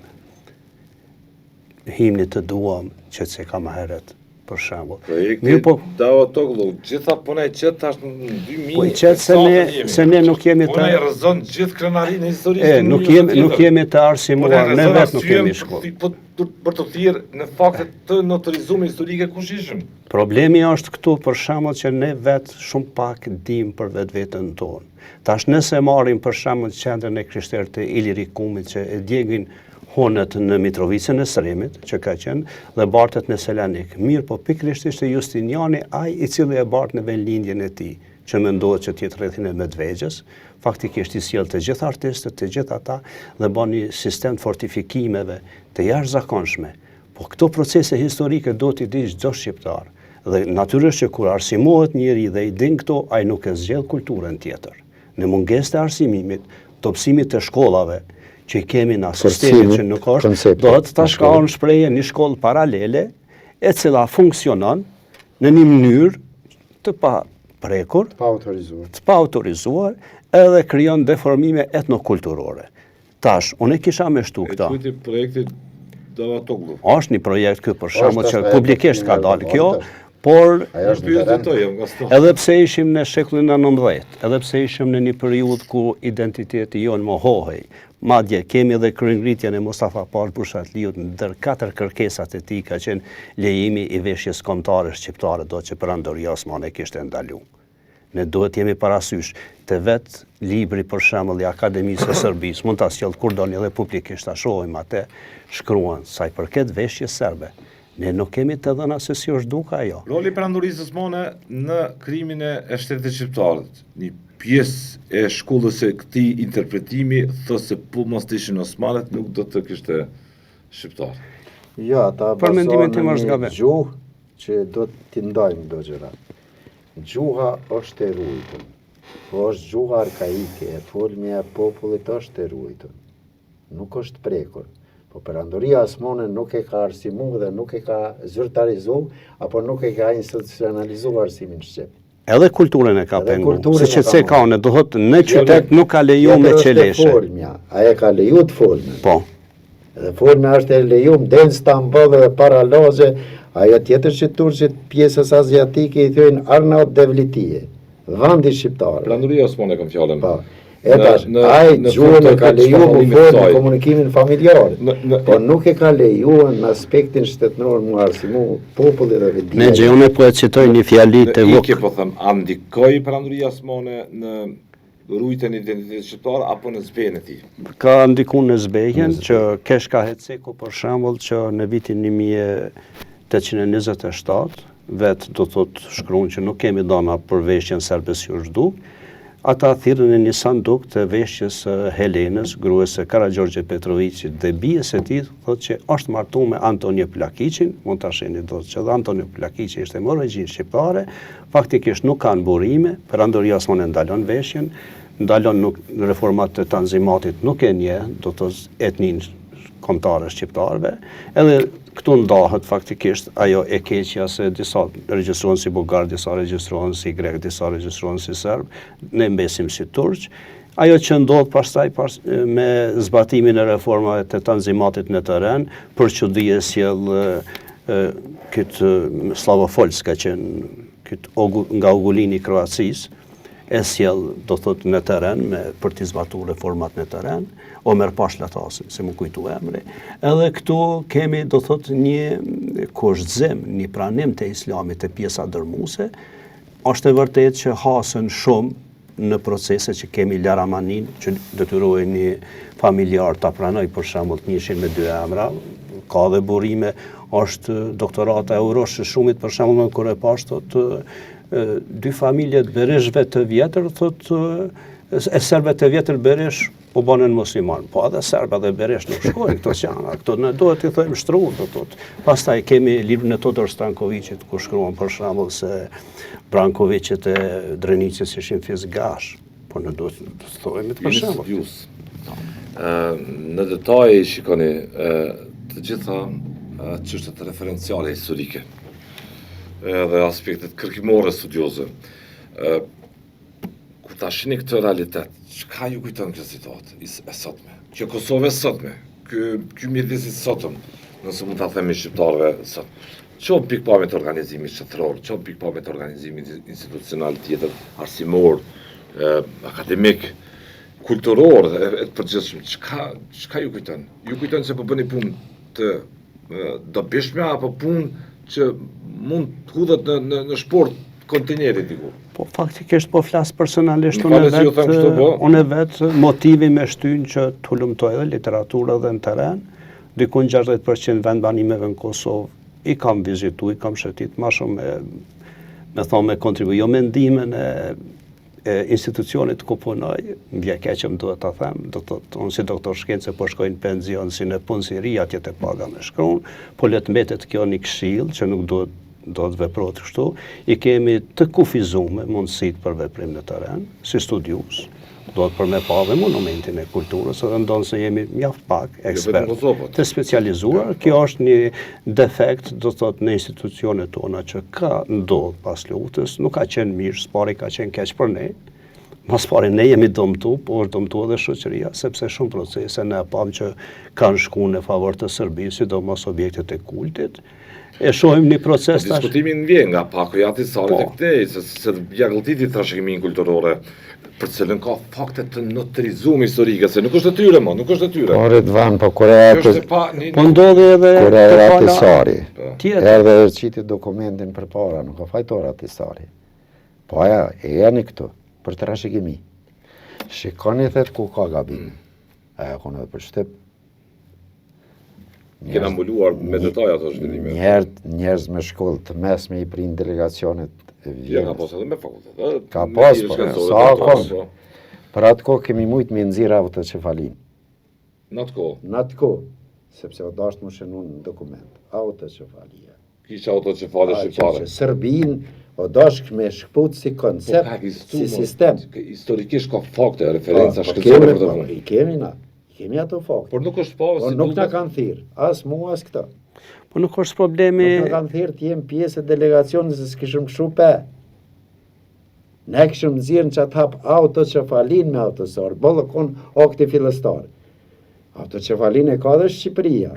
Himni të duam që se ka më herët. Për shembull. Projekti Dava Toglu, gjitha puna e qetë tash në 2000. Po i qetë se ne nuk jemi të... Puna e rrëzon gjithë krenarinë historike. Nuk jemi të arsimuar, ne vetë nuk kemi shkollë. Po për të thirrë në fakte të notorizuar historike kush ishim. Problemi është këtu për shembull që ne vetë shumë pak dim për vetveten tonë. Tash nëse marrim për shembull qendrën e krishterët të Ilirikumit që e djegin honët në Mitrovicën e Sremit, që ka qenë, dhe bartët në Selanik. Mirë, po pikërisht ishte Justiniani ai i cili e bartë në vendlindjen e tij, që mendohet që tjetë rrethin e Medvegjës, faktikisht i sjell të gjithë artistët, të gjithë ata, dhe bën një sistem të fortifikimeve të jashtëzakonshme. Po këto procese historike do t'i di çdo shqiptar. Dhe natyrisht që kur arsimohet njëri dhe i din këto, ai nuk e zgjedh kulturën tjetër. Në mungesë të arsimimit, topsimit të shkollave, që i kemi në sistemit që nuk është, do të ta shkon shprehje një shkollë paralele, e cila funksionon në një mënyrë të pa prekur, të pa autorizuar, edhe krijon deformime etnokulturore. Tash, unë kisha me shtu këta. E kujti projekti Dava Toglu. Është një projekt ky për shembull që publikisht ka dalë kjo, por edhe pse ishim në shekullin e 19, edhe pse ishim në një periudhë ku identiteti jonë mohohej, madje kemi edhe kryengritjen e Mustafa Pash Bushatliut ndër 4 kërkesat e tij ka qenë lejimi i veshjes kombëtare shqiptare, do që perandoria osmane kishte ndaluar. Ne duhet jemi parasysh të vet libri për shembull i Akademisë së Serbisë, mund ta sjell kur doni edhe publikisht ta shohim atë, shkruan sa i përket veshjes serbe. Ne nuk kemi të dhëna se si është duka ajo. Roli perandorisë osmane në krimin e shtetit shqiptar. Një pjesë e shkollës së këtij interpretimi thotë se po mos ishin osmanët nuk do të kishte shqiptar. Jo, ata mendimin tim është gabim. Gjuhë që do t'i ndajmë do gjëra. Gjuha është e ruajtur. Po është gjuha arkaike, e folmja e popullit është e ruajtur. Nuk është prekur. Po perandoria osmane nuk e ka arsimuar dhe nuk e ka zyrtarizuar apo nuk e ka institucionalizuar arsimin shqip. Edhe kulturën e ka penguar. Siç e ka unë, do thotë në qytet nuk ka lejuar me qeleshe. Aja ka lejuar të folme. Po. Dhe folme është e lejuar në Stamboll dhe Paralazhe, ajo tjetër që turqit pjesës aziatike i thojnë Arnaut Devletije, vendi shqiptar. Perandoria osmane kam fjalën. Po. Ai gjuhën e ka lejuar mu folë në komunikimin familjar, po nuk e ka lejuar në aspektin shtetëror mu arsimu populli dhe vedia. Ne unë po e citoj një fjali të Vuk. Ike po them, a ndikoi perandoria osmane në rujtjen e identitetit shqiptar apo në zbehen e tij? Ka ndikuar në zbehjen që Keshka Heceku për shembull që në vitin 1827 vetë do thotë shkruan që nuk kemi dhëna për veshjen serbe si u zhduk. Ata thirrën në një sanduk të veshjes Helenës, gruas së Karagjorgje Petrovićit dhe bijes së tij, thotë që është martuar me Antonio Plakiçin, mund ta shihni do të që Antonio Plakiçi ishte me origjinë shqiptare, faktikisht nuk kanë burime, perandoria osmane ndalon veshjen, ndalon nuk reformat të Tanzimatit nuk e njeh, do të etnin kombëtare shqiptarëve, edhe këtu ndahet faktikisht ajo e keqja se disa regjistruan si bugar, disa regjistruan si grek, disa regjistruan si serb, ne mbesim si turq. Ajo që ndodh pastaj me zbatimin e reformave të Tanzimatit në terren, për çudi e sjell këtë Slavofolsk ka qenë nga Ugulini i Kroacisë, e sjell do thot në terren për të zbatuar reformat në terren, Omer Pashlatasin, se më kujtu emri. Edhe këtu kemi do thot një kushtëzim, një pranim të islamit të pjesa dërmuese. Është e vërtetë që hasën shumë në procese që kemi laramanin, që detyrojë një familjar të pranoj për shembull të njëshin me 2 emra, ka dhe burime, është doktorata Eurosh Shumit për shembull kur e pash thotë 2 familjet bereshve të vjetër, thotë e serbëve të vjetër beresh u banën musliman. Po edhe serbë dhe beresh nuk shkojnë këto qana. Këto ne duhet t'i thojmë shtru, do thotë. Pastaj kemi librin e Todor Stankovicit ku shkruan për shembull se Brankovicit e Drenicës ishin fizgash. Po ne duhet të thojmë për shembull. Në detaj shikoni të gjitha çështjet referenciale historike dhe aspektet kërkimore studioze. Kur ta shihni këtë realitet, çka ju kujton kjo situatë e sotme? Kjo Kosovë e sotme, ky mjedisi sotëm, nëse mund ta themi shqiptarëve sot. Çon pikpamjet e organizimit shtetëror, çon pikpamjet e organizimit institucional tjetër, arsimor, akademik, kulturor dhe të përgjithshëm. Çka ju kujton? Ju kujton se po bëni punë të dobishme apo punë që mund të hudhet në sport kontinjerit diku? Po faktikisht po flas personalisht unë vetë motivi me shtyn që të hulumtoj edhe literaturë dhe në teren, dikun 60% vendbanimeve në Kosovë i kam vizitu, i kam shëtit, ma shumë me thonë me kontribuo, jo me ndimin e institucionit ku punoj, më vje keq më duhet të them, do të thotë unë si doktor shkencë po shkojnë penzion si në punësiri, atje të paga me shkruan, po le të mbetet kjo një këshill që nuk do të veprohet kështu, i kemi të kufizuar mundësitë për veprim në teren, si studius, do të për me pa dhe monumentin e kulturës, edhe ndonë se jemi mjaft pak ekspert të specializuar. Kjo është një defekt, do të thotë, në institucionet tona që ka ndodhë pas lutës, nuk ka qenë mirë, spari ka qenë keq për ne. Mas pari ne jemi dëmtu, po është dëmtu edhe shoqëria, sepse shumë procese ne pam që kanë shku në favor të Serbisë, sidomos objektet e kultit. E shohim një proces tash. Diskutimi vjen nga Paku i Ahtisarit e këtej, se bjagëlltiti trashëgiminë kulturore, për cilën ka fakte të noterizuar historike, se nuk është e tyre më, nuk është e tyre. Po Ridvan, po kur e po ndodhi edhe kur e Ahtisari. Erdhe e qiti dokumentin përpara, nuk ka fajtor Ahtisari. Po aja e jeni këtu për trashëgimi. Shikoni thet ku ka gabim. Aja kone dhe për shtep. Kena mbuluar me detaj ato zhvillime. Njerëz me shkollë të mesme i prin delegacionet e Ja vjetës. ka pas edhe me fakultet. Ka pas, sa kom. Për atë kohë kemi mujtë me nëzirë autocefalin. Në atë kohë, Në atë kohë, sepse o dashtë më shënu në dokument, autocefalia. kisha autocefale shqiptare. Që Serbin o dashtë me shkput si koncept, si sistem. Historikisht ka fakte, referenca Po, shkëtësore për të punë. I kemi na, i kemi ato fakte. Por nuk është pa, Po si nuk na duket. kanë thirë, as mua as këta. Po nuk është problemi. Nuk na kanë thirë të jem pjesë e delegacionit se s'kishëm këshu pe. Ne kishëm nëzirë në që të hap autocefalin me autosar, bollë konë okti filestar. Autocefalin e ka dhe Shqipëria.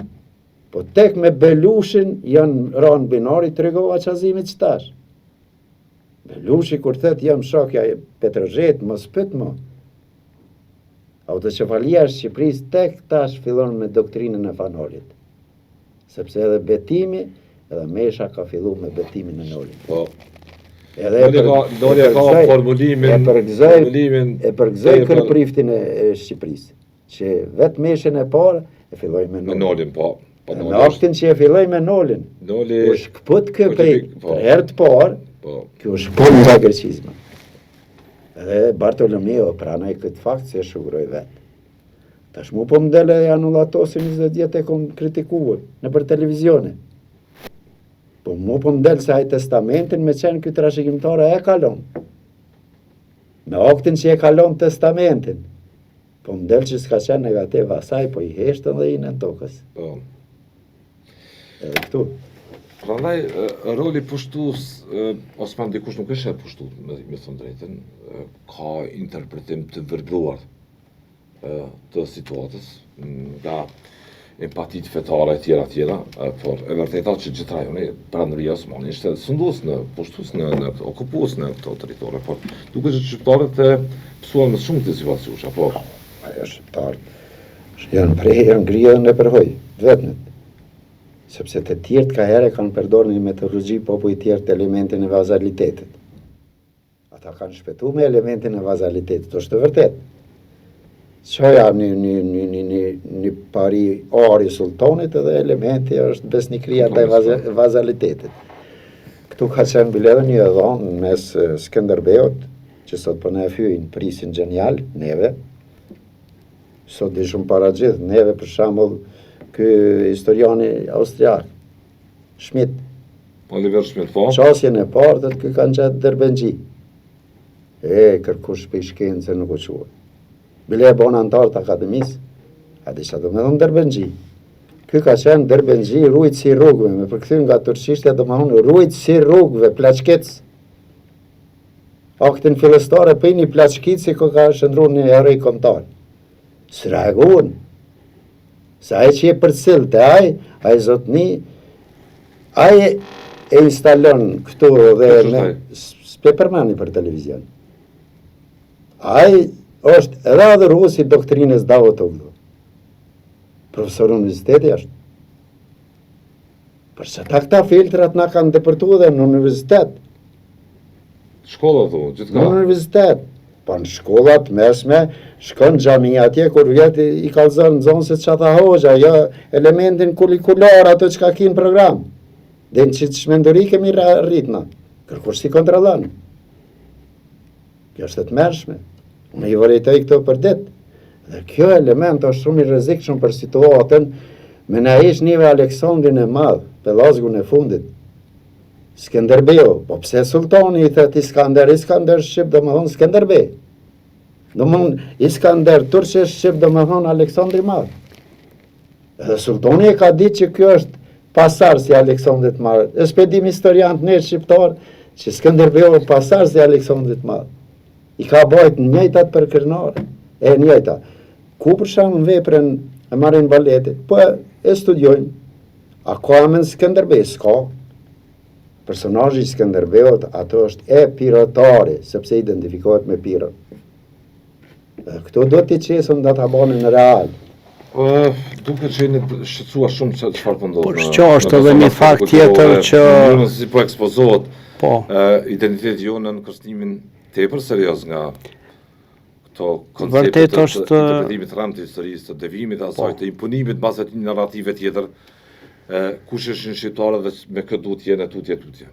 Po tek me Belushin janë ranë binari të regova qazimit qëtash. Belushi kur thet jam shokja e Petrozhet, mos pyet më. Autocefalia e Shqipërisë tek tash fillon me doktrinën e Fanolit. Sepse edhe betimi, edhe Mesha ka fillu me betimin e Nolit. Po, Edhe Nolja ka formulimin, e përgëzoj kërpriftin e Shqipërisë, që vetë Meshën e parë e filloj me me Nolin. Nolin, po. Me aktin që e filloj me Nolin, Noli, u shkëput kë Po, prej, po. për herë të parë, po, kjo është shkëput nga greqizma. Edhe Bartolomeo pranoj këtë fakt se e shugroj vetë. Tash mu po mdele e anulatosin 20 vjet e kom kritikuar në për televizione. Po mu po mdel se aj testamentin me qenë këtë trashëgimtare e kalon. Me aktin që e kalon testamentin. Po mdel që s'ka qenë negativ asaj, po i heshtën dhe i në tokës. po. Edhe këtu. Prandaj roli pushtues, Osman dikush nuk është e pushtuar, me thënë drejtën, ka interpretim të vërtetuar të situatës nga empatit fetare e tjera, por e vërteta që gjithë rajoni pranuria Osmani ishte sundues në pushtues në okupues në këto territore, por duket që shqiptarët e psuan më shumë të situaciush, apo Ajo shqiptarët janë ngrirën e përhoj, vetënët. Sepse të tjertë ka here kanë përdorur një metodologji po i tjertë elementin e vazalitetit. Ata kanë shpëtuar me elementin e vazalitetit, është të vërtet. Qoja një pari ari sultanit edhe elementi është besnikria të vazalitetit. Këtu ka qenë bile edhe një dhonë mes Skënderbeut, që sot për ne e fyjnë prisin genial, neve, sot di shumë para gjithë, neve për shambull ky historiani austriak, Schmidt. Oliver Schmidt, po? Qasjen e parë dhe ky kanë qenë Derbengji. Kërkush për i shkencë nuk u quaj. Bile e bon antar të akademisë, a di që do me thonë Derbengji. Ky ka qenë Derbengji rujtë si rrugëve, me përkthym nga turqishtja do më thonë rujtë si rrugëve, plaçkec. Aktin fillestare për një plaçkit si ka shëndru një heroj komtar. Së reaguën. Se aj që je për cilë të aj zotni, aj e instalon këtu dhe s'pe përmani për televizion. Aj është edhe adhërues i doktrines Davutoglu. Profesor universiteti është. Për që këta filtrat na kanë depërtu dhe në universitet. Shkolla thu, gjithë Në universitet. Pa në shkollat mesme, shkon xhami atje, kur vjet i kalzon në zonë se që tha hoxha, jo elementin kulikular ato që ka kinë program. Dhe në që shmenduri kemi rritna. Kërkush si kontrolon. Kjo është të mërshme. Unë i vërejtoj këto për ditë. Dhe kjo element është shumë i rrezikshëm për situatën me na ish njëve Aleksandrin e Madh, pellazgun e fundit. Skënderbeu, po pse sultani i thët Iskander Shqip do më thonë Skënderbej. Do më thonë Iskander Turqe Shqip do më thonë Aleksandri Madh. Edhe sultani e ka ditë që kjo është pasar si Aleksandrit Madh. E s'pedim historiant ne shqiptar që Skënderbeu pasar si Aleksandrit Madh. I ka bajt njëjtat për kërnare, e njëjta. Ku për shamë në veprën e marrin baletit, po e studiojnë. A ka amen Skënderbej? S'ka. Personazhi Skënderbeut ato është e piratari, sepse identifikohet me pirët. Këto do t'i qesën dhe t'a bane në real. Duke që jeni shqetësuar shumë që çfarë po ndodh. Por që është edhe një fakt tjetër që si po ekspozohet po identiteti jonë në kërcënimin tepër serioz nga këto vërtet koncepte është të interpretimit rreth të historisë, të devimit të asaj, të impunimit mbas një narrative tjetër. Kush është një shqiptar dhe me këtë duhet jenë tutje.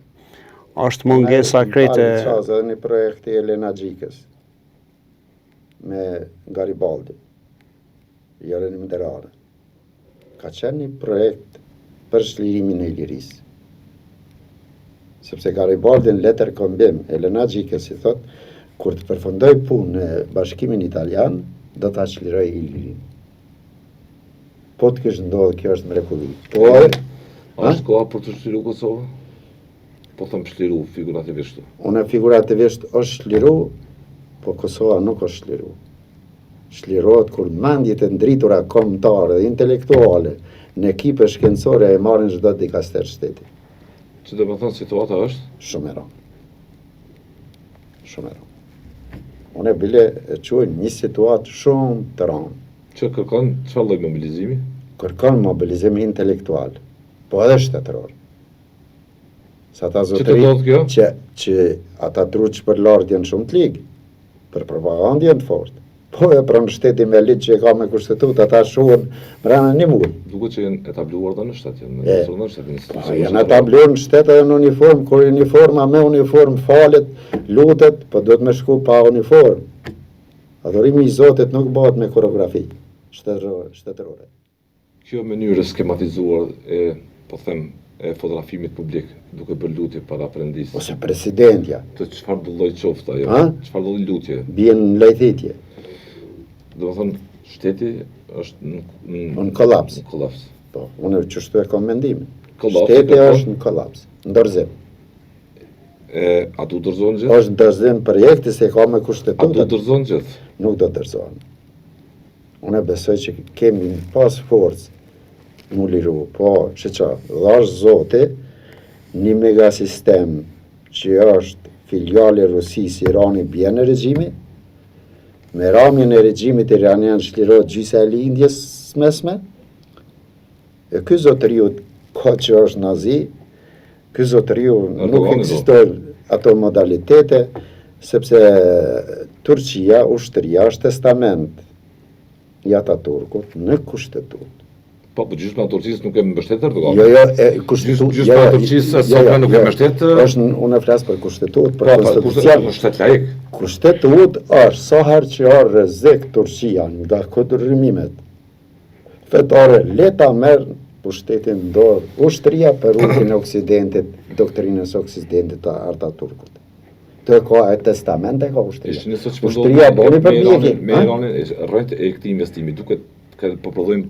Është mungesa krete. Edhe një projekt i Elena Gjikës me Garibaldi, Jereni Mderare. Ka qenë një projekt për shlirimin e Ilirisë. Sepse Garibaldi në letër kombim, Elena Gjikës i thot, kur të përfundoj punë në Bashkimin Italian, do ta çliroj Ilirin. Po të kishë ndodhë, kjo është mrekulli. Po, është koha për të shliru Kosovë? Po thëmë shliru figurativisht. Unë figurativisht është shliru, po Kosova nuk është shliru. Shlirohet kur mendjet e ndritura kombëtare dhe intelektuale në ekipe shkencore e marrin çdo dikaster shteti. Që do të thonë situata është? Shumë e rëndë. Shumë e rëndë. Unë e bile e quaj një situatë shumë të rëndë. Që kërkon çfarë lloj mobilizimi? Kërkon mobilizim intelektual, po edhe shtetëror. Sa ata zotëri që ata truç për lardjen shumë të ligë, për propagandën të fortë. Po e pranë shteti me ligjë që e ka me kushtetut, ata shuhen mbrana një muaj. Duket që janë etabluar dhe në shtet, janë etabluar në shtet edhe në uniform, kur uniforma me uniform falet, lutet, po duhet me shku pa uniform. Adhurimi i Zotit nuk bëhet me koreografi shtetërore. Kjo mënyrë skematizuar e fotografimit publik, duke bërë lutje para prendis. Ose presidentja. Të çfarë do lloj qoftë ajo? Çfarë do lloj lutje? Bien në lejthitje. Do të thonë shteti është në kolaps. Në kolaps. Po, unë çështu e kam mendimin. Shteti është në kolaps, në dorëzim. A du dorëzohen gjithë? Është dorëzim projekti se ka me kushtetutat. A du dorëzohen gjithë? Nuk do dorëzohen. Unë besoj që kemi pas forcë në liru, po që dhash Zoti një megasistem që është filiale Rusisë, Irani bjen në regjimi, me ramjen e regjimit iranian shlirohet gjysa e lindjes mesme, e ky zotëriu ka që është nazi, ky zotëriu nuk ekzistojnë ato modalitete, sepse Turqia, ushtëria është testament i Ataturkut në kushtetut. Po, gjysma e Turqisë nuk e mbështet Erdogan. Jo, kushtetut. Gjysma e Turqisë sot nuk e mbështet. Unë e flas për kushtetut, për Po, konstitucion. kushtet laik. Kushtetut është sa herë që ka rrezik Turqia nga kundërrimimet fetare, leta merr pushtetin në dorë ushtria për rrugën e Oksidentit, doktrinës së Oksidentit të Ataturkut. Të ka e testament e ka ushtria. Ushtria boni për bjekje. Me Iranin, rrët e këtij investimi duket që po prodhojmë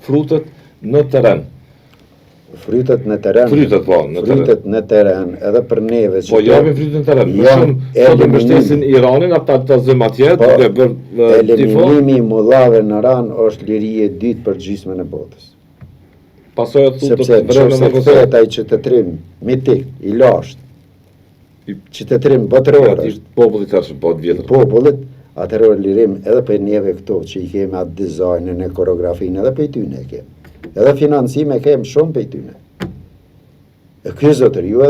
frutet në terren. Frytet në terren. Frytet në terren, edhe për neve. Po japin frytet në terren. Për shumë sot e mbështesin Iranin, ata të zëm atje, duke bërë eliminimi i mullave në Iran është liri e dytë për gjysmën e botës. Pasojat sepse nëse kthehet ai qytetërim mitik, i lashtë, qytetërim botëror, popullit tërshëm, po të vjetër. Popullit, atëherë lirim edhe për neve këto që i kemi atë dizajnin e koreografinë, edhe për tyne e kemi. Edhe financime kemi shumë për tyne. E ky zotëriu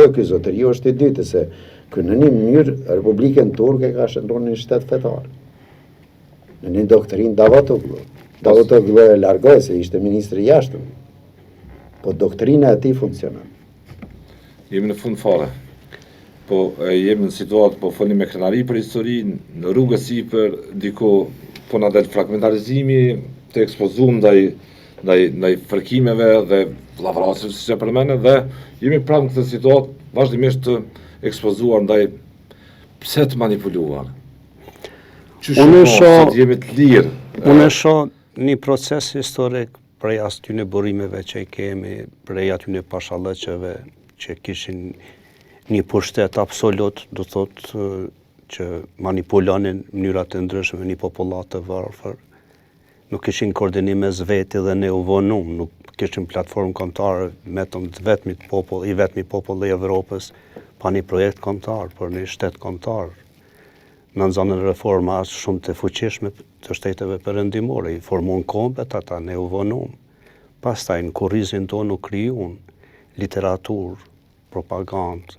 është i dytë, se kë në një mënyrë Republikën Turke ka shndruar në një shtet fetar. Në një doktrinë Davutoglu. Davutoglu e largoi se ishte ministri i jashtëm. Po doktrina e tij funksionon. Jemi në fund fare. Po jemi në situatë, po folim me krenari për historinë, në rrugës sipër, diku po na del fragmentarizimi, të ekspozuar ndaj fërkimeve dhe llavrasjeve siç e përmendë, dhe jemi pranë në këtë situatë vazhdimisht të ekspozuar ndaj pse të manipuluar. Unë shoh jemi të lirë. Unë shoh një proces historik prej atyne burimeve që i kemi, prej atyne pashallëqeve që kishin një pushtet absolut, do thotë që manipulonin mënyrat të ndryshme një popullat të varfër. Nuk kishin koordinim mes veti dhe ne u vonum, nuk kishin platformë kombëtare vetëm i vetmi popull i Evropës, pa një projekt kombëtar, për një shtet kombëtar. Në zonën reforma shumë të fuqishme të shteteve perëndimore, i formuan kombet ata, ne u vonum. Pastaj në kurrizin tonë u krijuan literaturë, propagandë,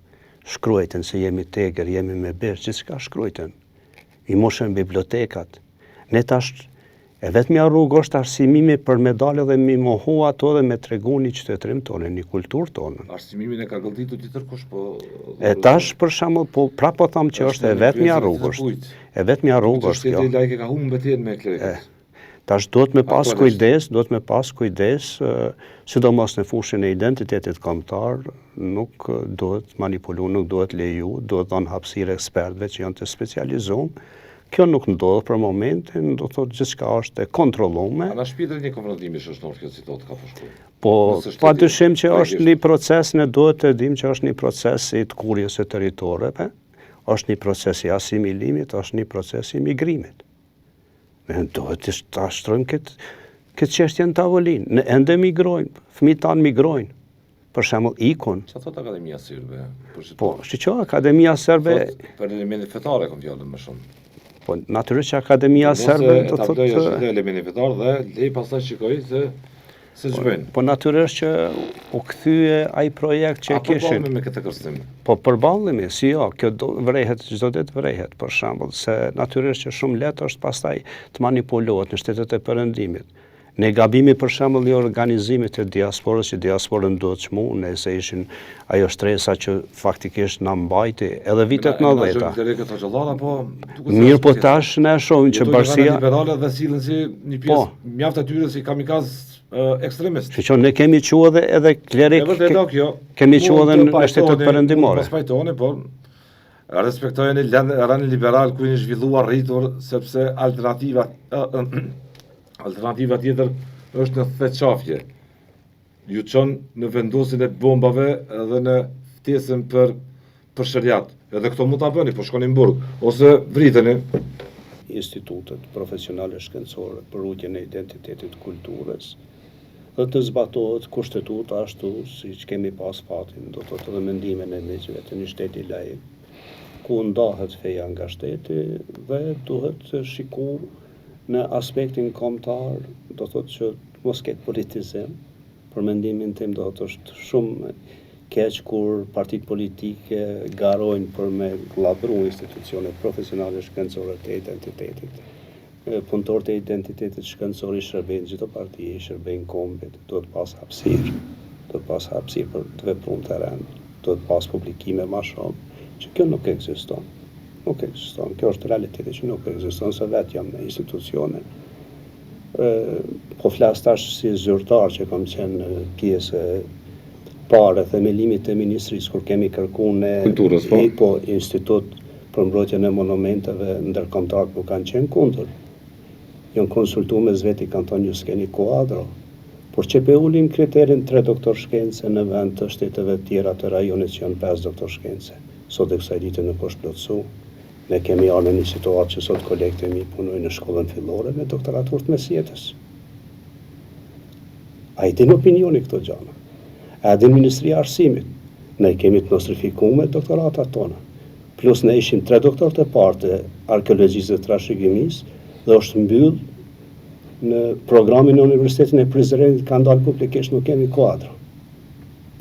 shkruajtën se jemi tegër, jemi me besh, gjithçka shkruajtën. I moshën bibliotekat. Ne tash e vetmja rrugë është arsimimi për medalje dhe mi mohu ato dhe me tregu një qytetërim tonë, një kulturë tonë. Arsimimin e ka gëlltitur ti tërkush, po... E tash për shembull, pra po tham që është e vetmja rrugë është. E vetmja rrugë është kjo. Shteti laike ka humbur betejën me klerikët. Tash duhet me pas kujdes, sidomos në fushën e identitetit kombëtar, nuk duhet manipulu, nuk duhet leju, duhet dhënë hapësirë ekspertëve që janë të specializuar. Kjo nuk ndodh për momentin, do thotë gjithçka është e kontrolluar. A na shpirtën një konfrontimi shoqëror kjo situatë ka fushkuar. Po, padyshim që është një proces, ne duhet të dimë që është një proces i të kurjes së territoreve, është një proces i asimilimit, është një proces i migrimit. Ne duhet të ashtrojmë këtë çështje në tavolinë. Ne ende migrojmë, fëmijët tanë migrojnë. Për shembull ikun. Çfarë thot Akademia Serbe? Po, shiqo Akademia Serbe për elementin fetar e kam fjalën më shumë. Po, natyrisht që Akademia Serbe do të thotë është elementi fetar dhe lej pastaj shikoj se ç'bën. Po natyrisht që u kthye ai projekt që kishin. Me këtë kërcënim. Po përballemi, si jo, kjo do vrehet çdo ditë vrehet, për shembull, se natyrisht që shumë lehtë është pastaj të manipulohet në shtetet e perëndimit. Ne gabimi për shembull i organizimit të diasporës, që diasporën duhet çmuar, se ishin ajo shtresa që faktikisht na mbajti edhe vitet 90-ta. Mirë, po tash ne shohim që bashkia liberale dhe sillen si një pjesë mjaft atyre si kamikaz ekstremist. Që ne kemi quajë edhe klerik. Kemi quajë edhe në shtetet perëndimore. Mos pajtoni, po respektojeni rani liberal ku një zhvilluar rritur, sepse alternativa tjetër është në theqafje. Ju çon në vendosin e bombave edhe në ftesën për shariat. Edhe këto mund ta bëni, po shkoni në burg ose vriteni. Institutet profesionale shkencore për rrugën e identitetit kulturës dhe të zbatohet kushtetuta ashtu siç kemi pas fatin, do të thotë edhe mendimin e ligjeve të një shteti laik, ku ndahet feja nga shteti dhe duhet shikuar në aspektin kombëtar, do thotë që mos ketë politizim, për mendimin tim do thotë është shumë keq kur partitë politike garojnë për me vllabëru institucione profesionale shkencore të identitetit. Punëtorët e identitetit shkencor i shërbejnë çdo parti, i shërbejnë kombit, duhet pas hapësirë, për të vepruar të rënd, duhet pas publikime më shumë, që kjo nuk ekziston. Nuk ekziston, kjo është realiteti që nuk ekziston, se vetë jam në institucione. Po flas tash si zyrtar që kam qenë pjesë parë themelimit të ministrisë kur kemi kërkuar ne Kulturës, po institut për mbrojtjen e monumenteve ndërkombëtar nuk kanë qenë kundër. Janë konsultuar me zveti kanë thonë ju s'keni kuadro. Por që pe ulim kriterin 3 doktor shkence në vend të shteteve tjera të rajonit që janë 5 doktor shkence. Sot e kësaj dite nuk është plotësu. Ne kemi ardhur në një situatë që sot kolegët e mi punojnë në shkollën fillore me doktoratur të mesjetës. A i din opinioni këto gjana? A din Ministria e Arsimit? Ne kemi të nostrifikuar me doktoratat tona. Plus ne ishim 3 doktor të parë të arkeologjisë dhe trashëgimisë dhe është mbyll në programin e Universitetin e Prizrenit ka ndalë publikisht nuk kemi kuadro.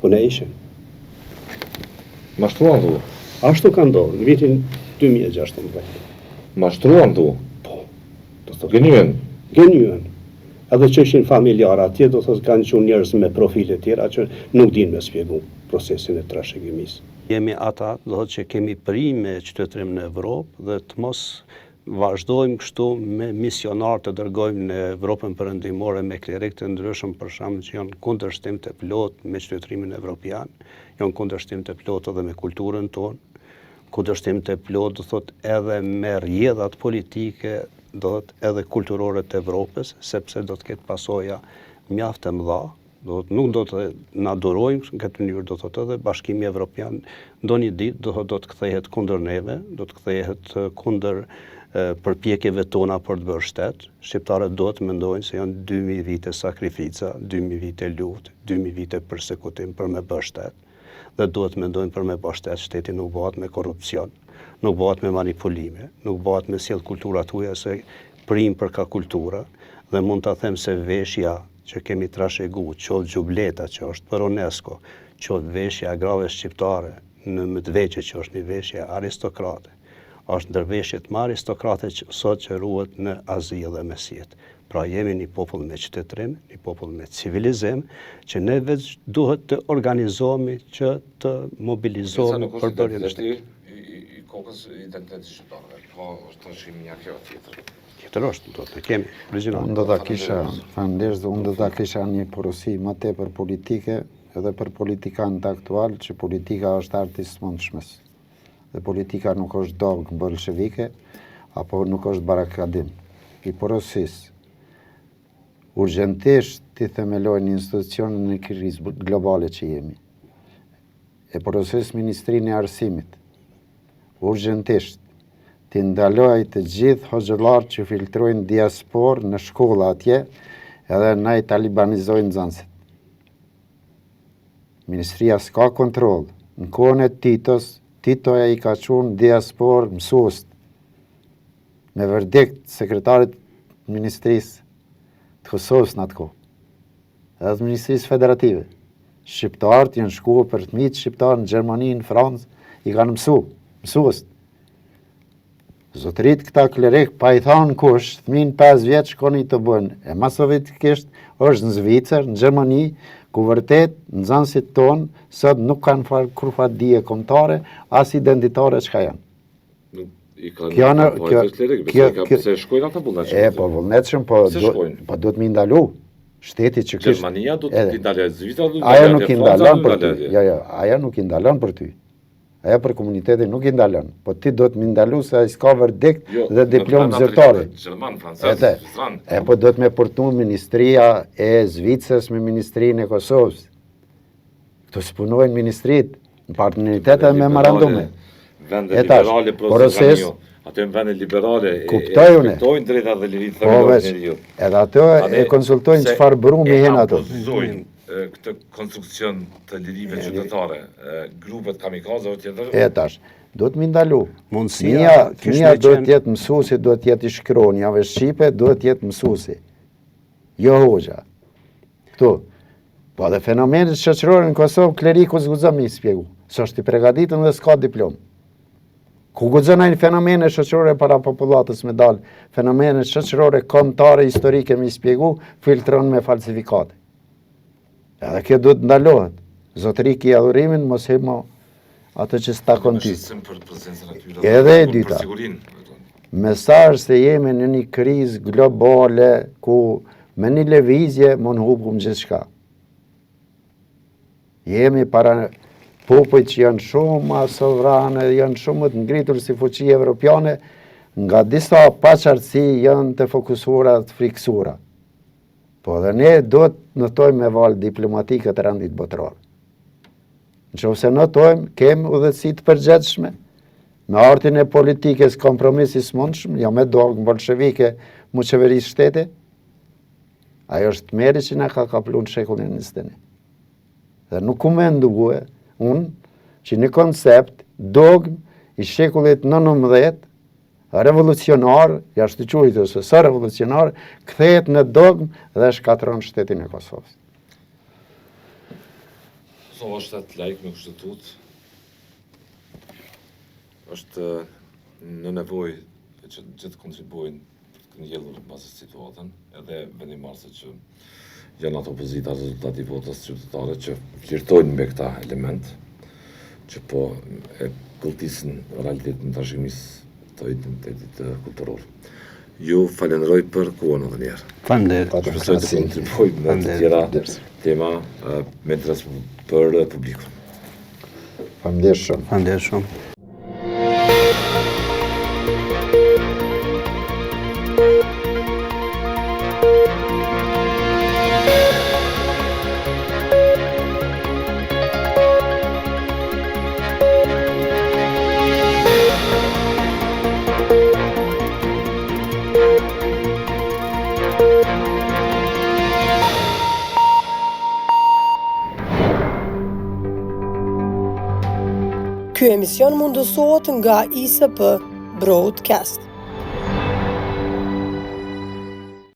Po ne ishim. Mashtruan tu. Ashtu ka ndodhur në vitin 2016. Mashtruan tu. Po. Do të Gënyen. Edhe që ishin familjar atje, do thotë kanë qenë njerëz me profile tjera që nuk dinë me shpjegu procesin e trashëgimisë. Jemi ata, do thotë që kemi prime qytetërim në Evropë dhe të mos vazhdojmë kështu me misionar të dërgojmë në Evropën perëndimore me klerikë të ndryshëm për shkak që janë kundërshtim të plot me qytetërimin evropian, janë kundërshtim të plot edhe me kulturën tonë, kundërshtim të plot do thotë edhe me rrjedhat politike, do thotë edhe kulturore të Evropës, sepse do të ketë pasoja mjaft e mëdha. Nuk do të na durojmë në këtë mënyrë, do thotë edhe Bashkimi Evropian ndonjë ditë do të kthehet kundër neve, do të kthehet kundër përpjekjeve tona për të bërë shtet. Shqiptarët do të mendojnë se janë 2000 vite sakrifica, 2000 vite luftë, 2000 vite përsekutim për me bërë shtet. Dhe duhet mendojnë për me bërë shtet, shteti nuk bëhet me korrupsion, nuk bëhet me manipulime, nuk bëhet me sjell kultura tuaja se prim për ka kultura, dhe mund ta them se veshja që kemi trashëgu, qoftë xhubleta që është për UNESCO, qoftë veshja e grave shqiptare në Medveçë që është një veshje aristokrate, është ndër veshjet më aristokrate sot që ruhet në Azi dhe Mesjet. Pra jemi një popull me qytetërim, një popull me civilizim, që ne veç duhet të organizohemi që të mobilizohemi për bërjen e shtetit. I kokës identitetit shqiptarëve, po është shimja kjo tjetër. Tjetër është, do të kemi origjinal. Unë do ta kisha një porosi më tepër politike edhe për politikanët aktual që politika është arti i smundshmës. Dhe politika nuk është dogmë bolshevike, apo nuk është barakadim. I porosis, urgjentisht të themelojnë institucionin në krizë globale që jemi. E porosis Ministrinë e Arsimit, urgjentisht të ndaloj të gjithë hoxhëllarët që filtrojnë diasporë në shkolla atje, edhe na i talibanizojnë nxënësit. Ministria s'ka kontroll. Në kohën e Titoja i ka qunë diasporë mësues me verdikt sekretarit ministrisë të Kosovës në atë kohë, edhe të ministrisë federative. Shqiptarët janë shkuar për fëmijët shqiptarë në Gjermani, në Francë, i kanë mësues. Zotërit këta klerik pa i thonë kush, fëmijën 5 vjeç shkoni të bënë. E masovitikisht është në Zvicër, në Gjermani, ku vërtet nxënësit tonë sot nuk kanë kur fat dije kombëtare, as identitare çka janë. Se shkojnë ata vullnetshëm. Po vullnetshëm, po duhet më ndalu. Shteti që kishte Gjermania do të ndalë Zvicra, do të ajo nuk i ndalon për ty. Jo, ajo nuk i ndalon për ty. Ajo për komunitetin nuk i ndalon, po ti do të më ndalu se ai s'ka verdikt dhe diplomë zyrtare. Gjerman, francez, frant. Po do të më portu Ministria e Zvicrës me Ministrinë e Kosovës. Këto s'punojnë ministrit, në partneritet e memorandume. Vende liberale proces. Ato janë vende liberale, kuptojnë drejtat dhe liritë themelore të njeriut. Edhe ato e konsultojnë çfarë brumi hen ato. Këtë konstruksion të lirive qytetare, grupet kamikazeve tjetër. Tash, do të më ndalu. Mundësia do të jetë mësuesi, do të jetë i shkronjave shqipe, do të jetë mësuesi. Jo hoxha. Këtu, Po dhe fenomenet shoqërore në Kosovë, kleriku zgudzon me i spjegu. Së është i pregaditën dhe s'ka diplom. Ku gudzon ai fenomene shoqërore para popullatës me dalë, fenomene shoqërore kombëtare historike me i spjegu, filtron me falsifikate. Edhe kjo duhet ndalohet. Zotërik i adhurimin, mos hemo atë që s'takon ty. Edhe e dyta. Mesazh se jemi në një krizë globale ku me një lëvizje mund hupum gjithçka. Jemi para popujt që janë shumë sovrane, janë shumë të ngritur si fuqi evropiane, nga disa paqartësi janë të fokusuara, të friksura. Po dhe ne do të notojmë me valë diplomatike të rendit botror. Nëse notojmë, kemi udhëtësi të përgjithshme, me artin e politikës kompromisis mundshëm, jo me dogmë bolshevike mu qeverisë shtete, ajo është meri që na ka kaplu në shekullin 21. Dhe nuk ku me ndugue, unë, që një koncept, dogmë i shekullit 19, revolucionar, jashtë të quajtë ose së revolucionar, kthehet në dogmë dhe shkatron shtetin e Kosovës. Kosova është shtet laik me kushtetut, është në nevojë që gjithë kontribuojnë për të këndjellur bazë situatën, edhe vendimarrëse që janë ato opozita rezultati votës qytetare që flirtojnë me këta element, që po e kulltisin realitetin të trashëgimisë të identitetit kulturor. Ju falenderoj për kohën edhe një herë. Faleminderit. Shpresoj të kontribuojmë në të tjera tema me interes për publikun. Faleminderit shumë. Faleminderit shumë. Ky emision mundësohet nga ISP Broadcast.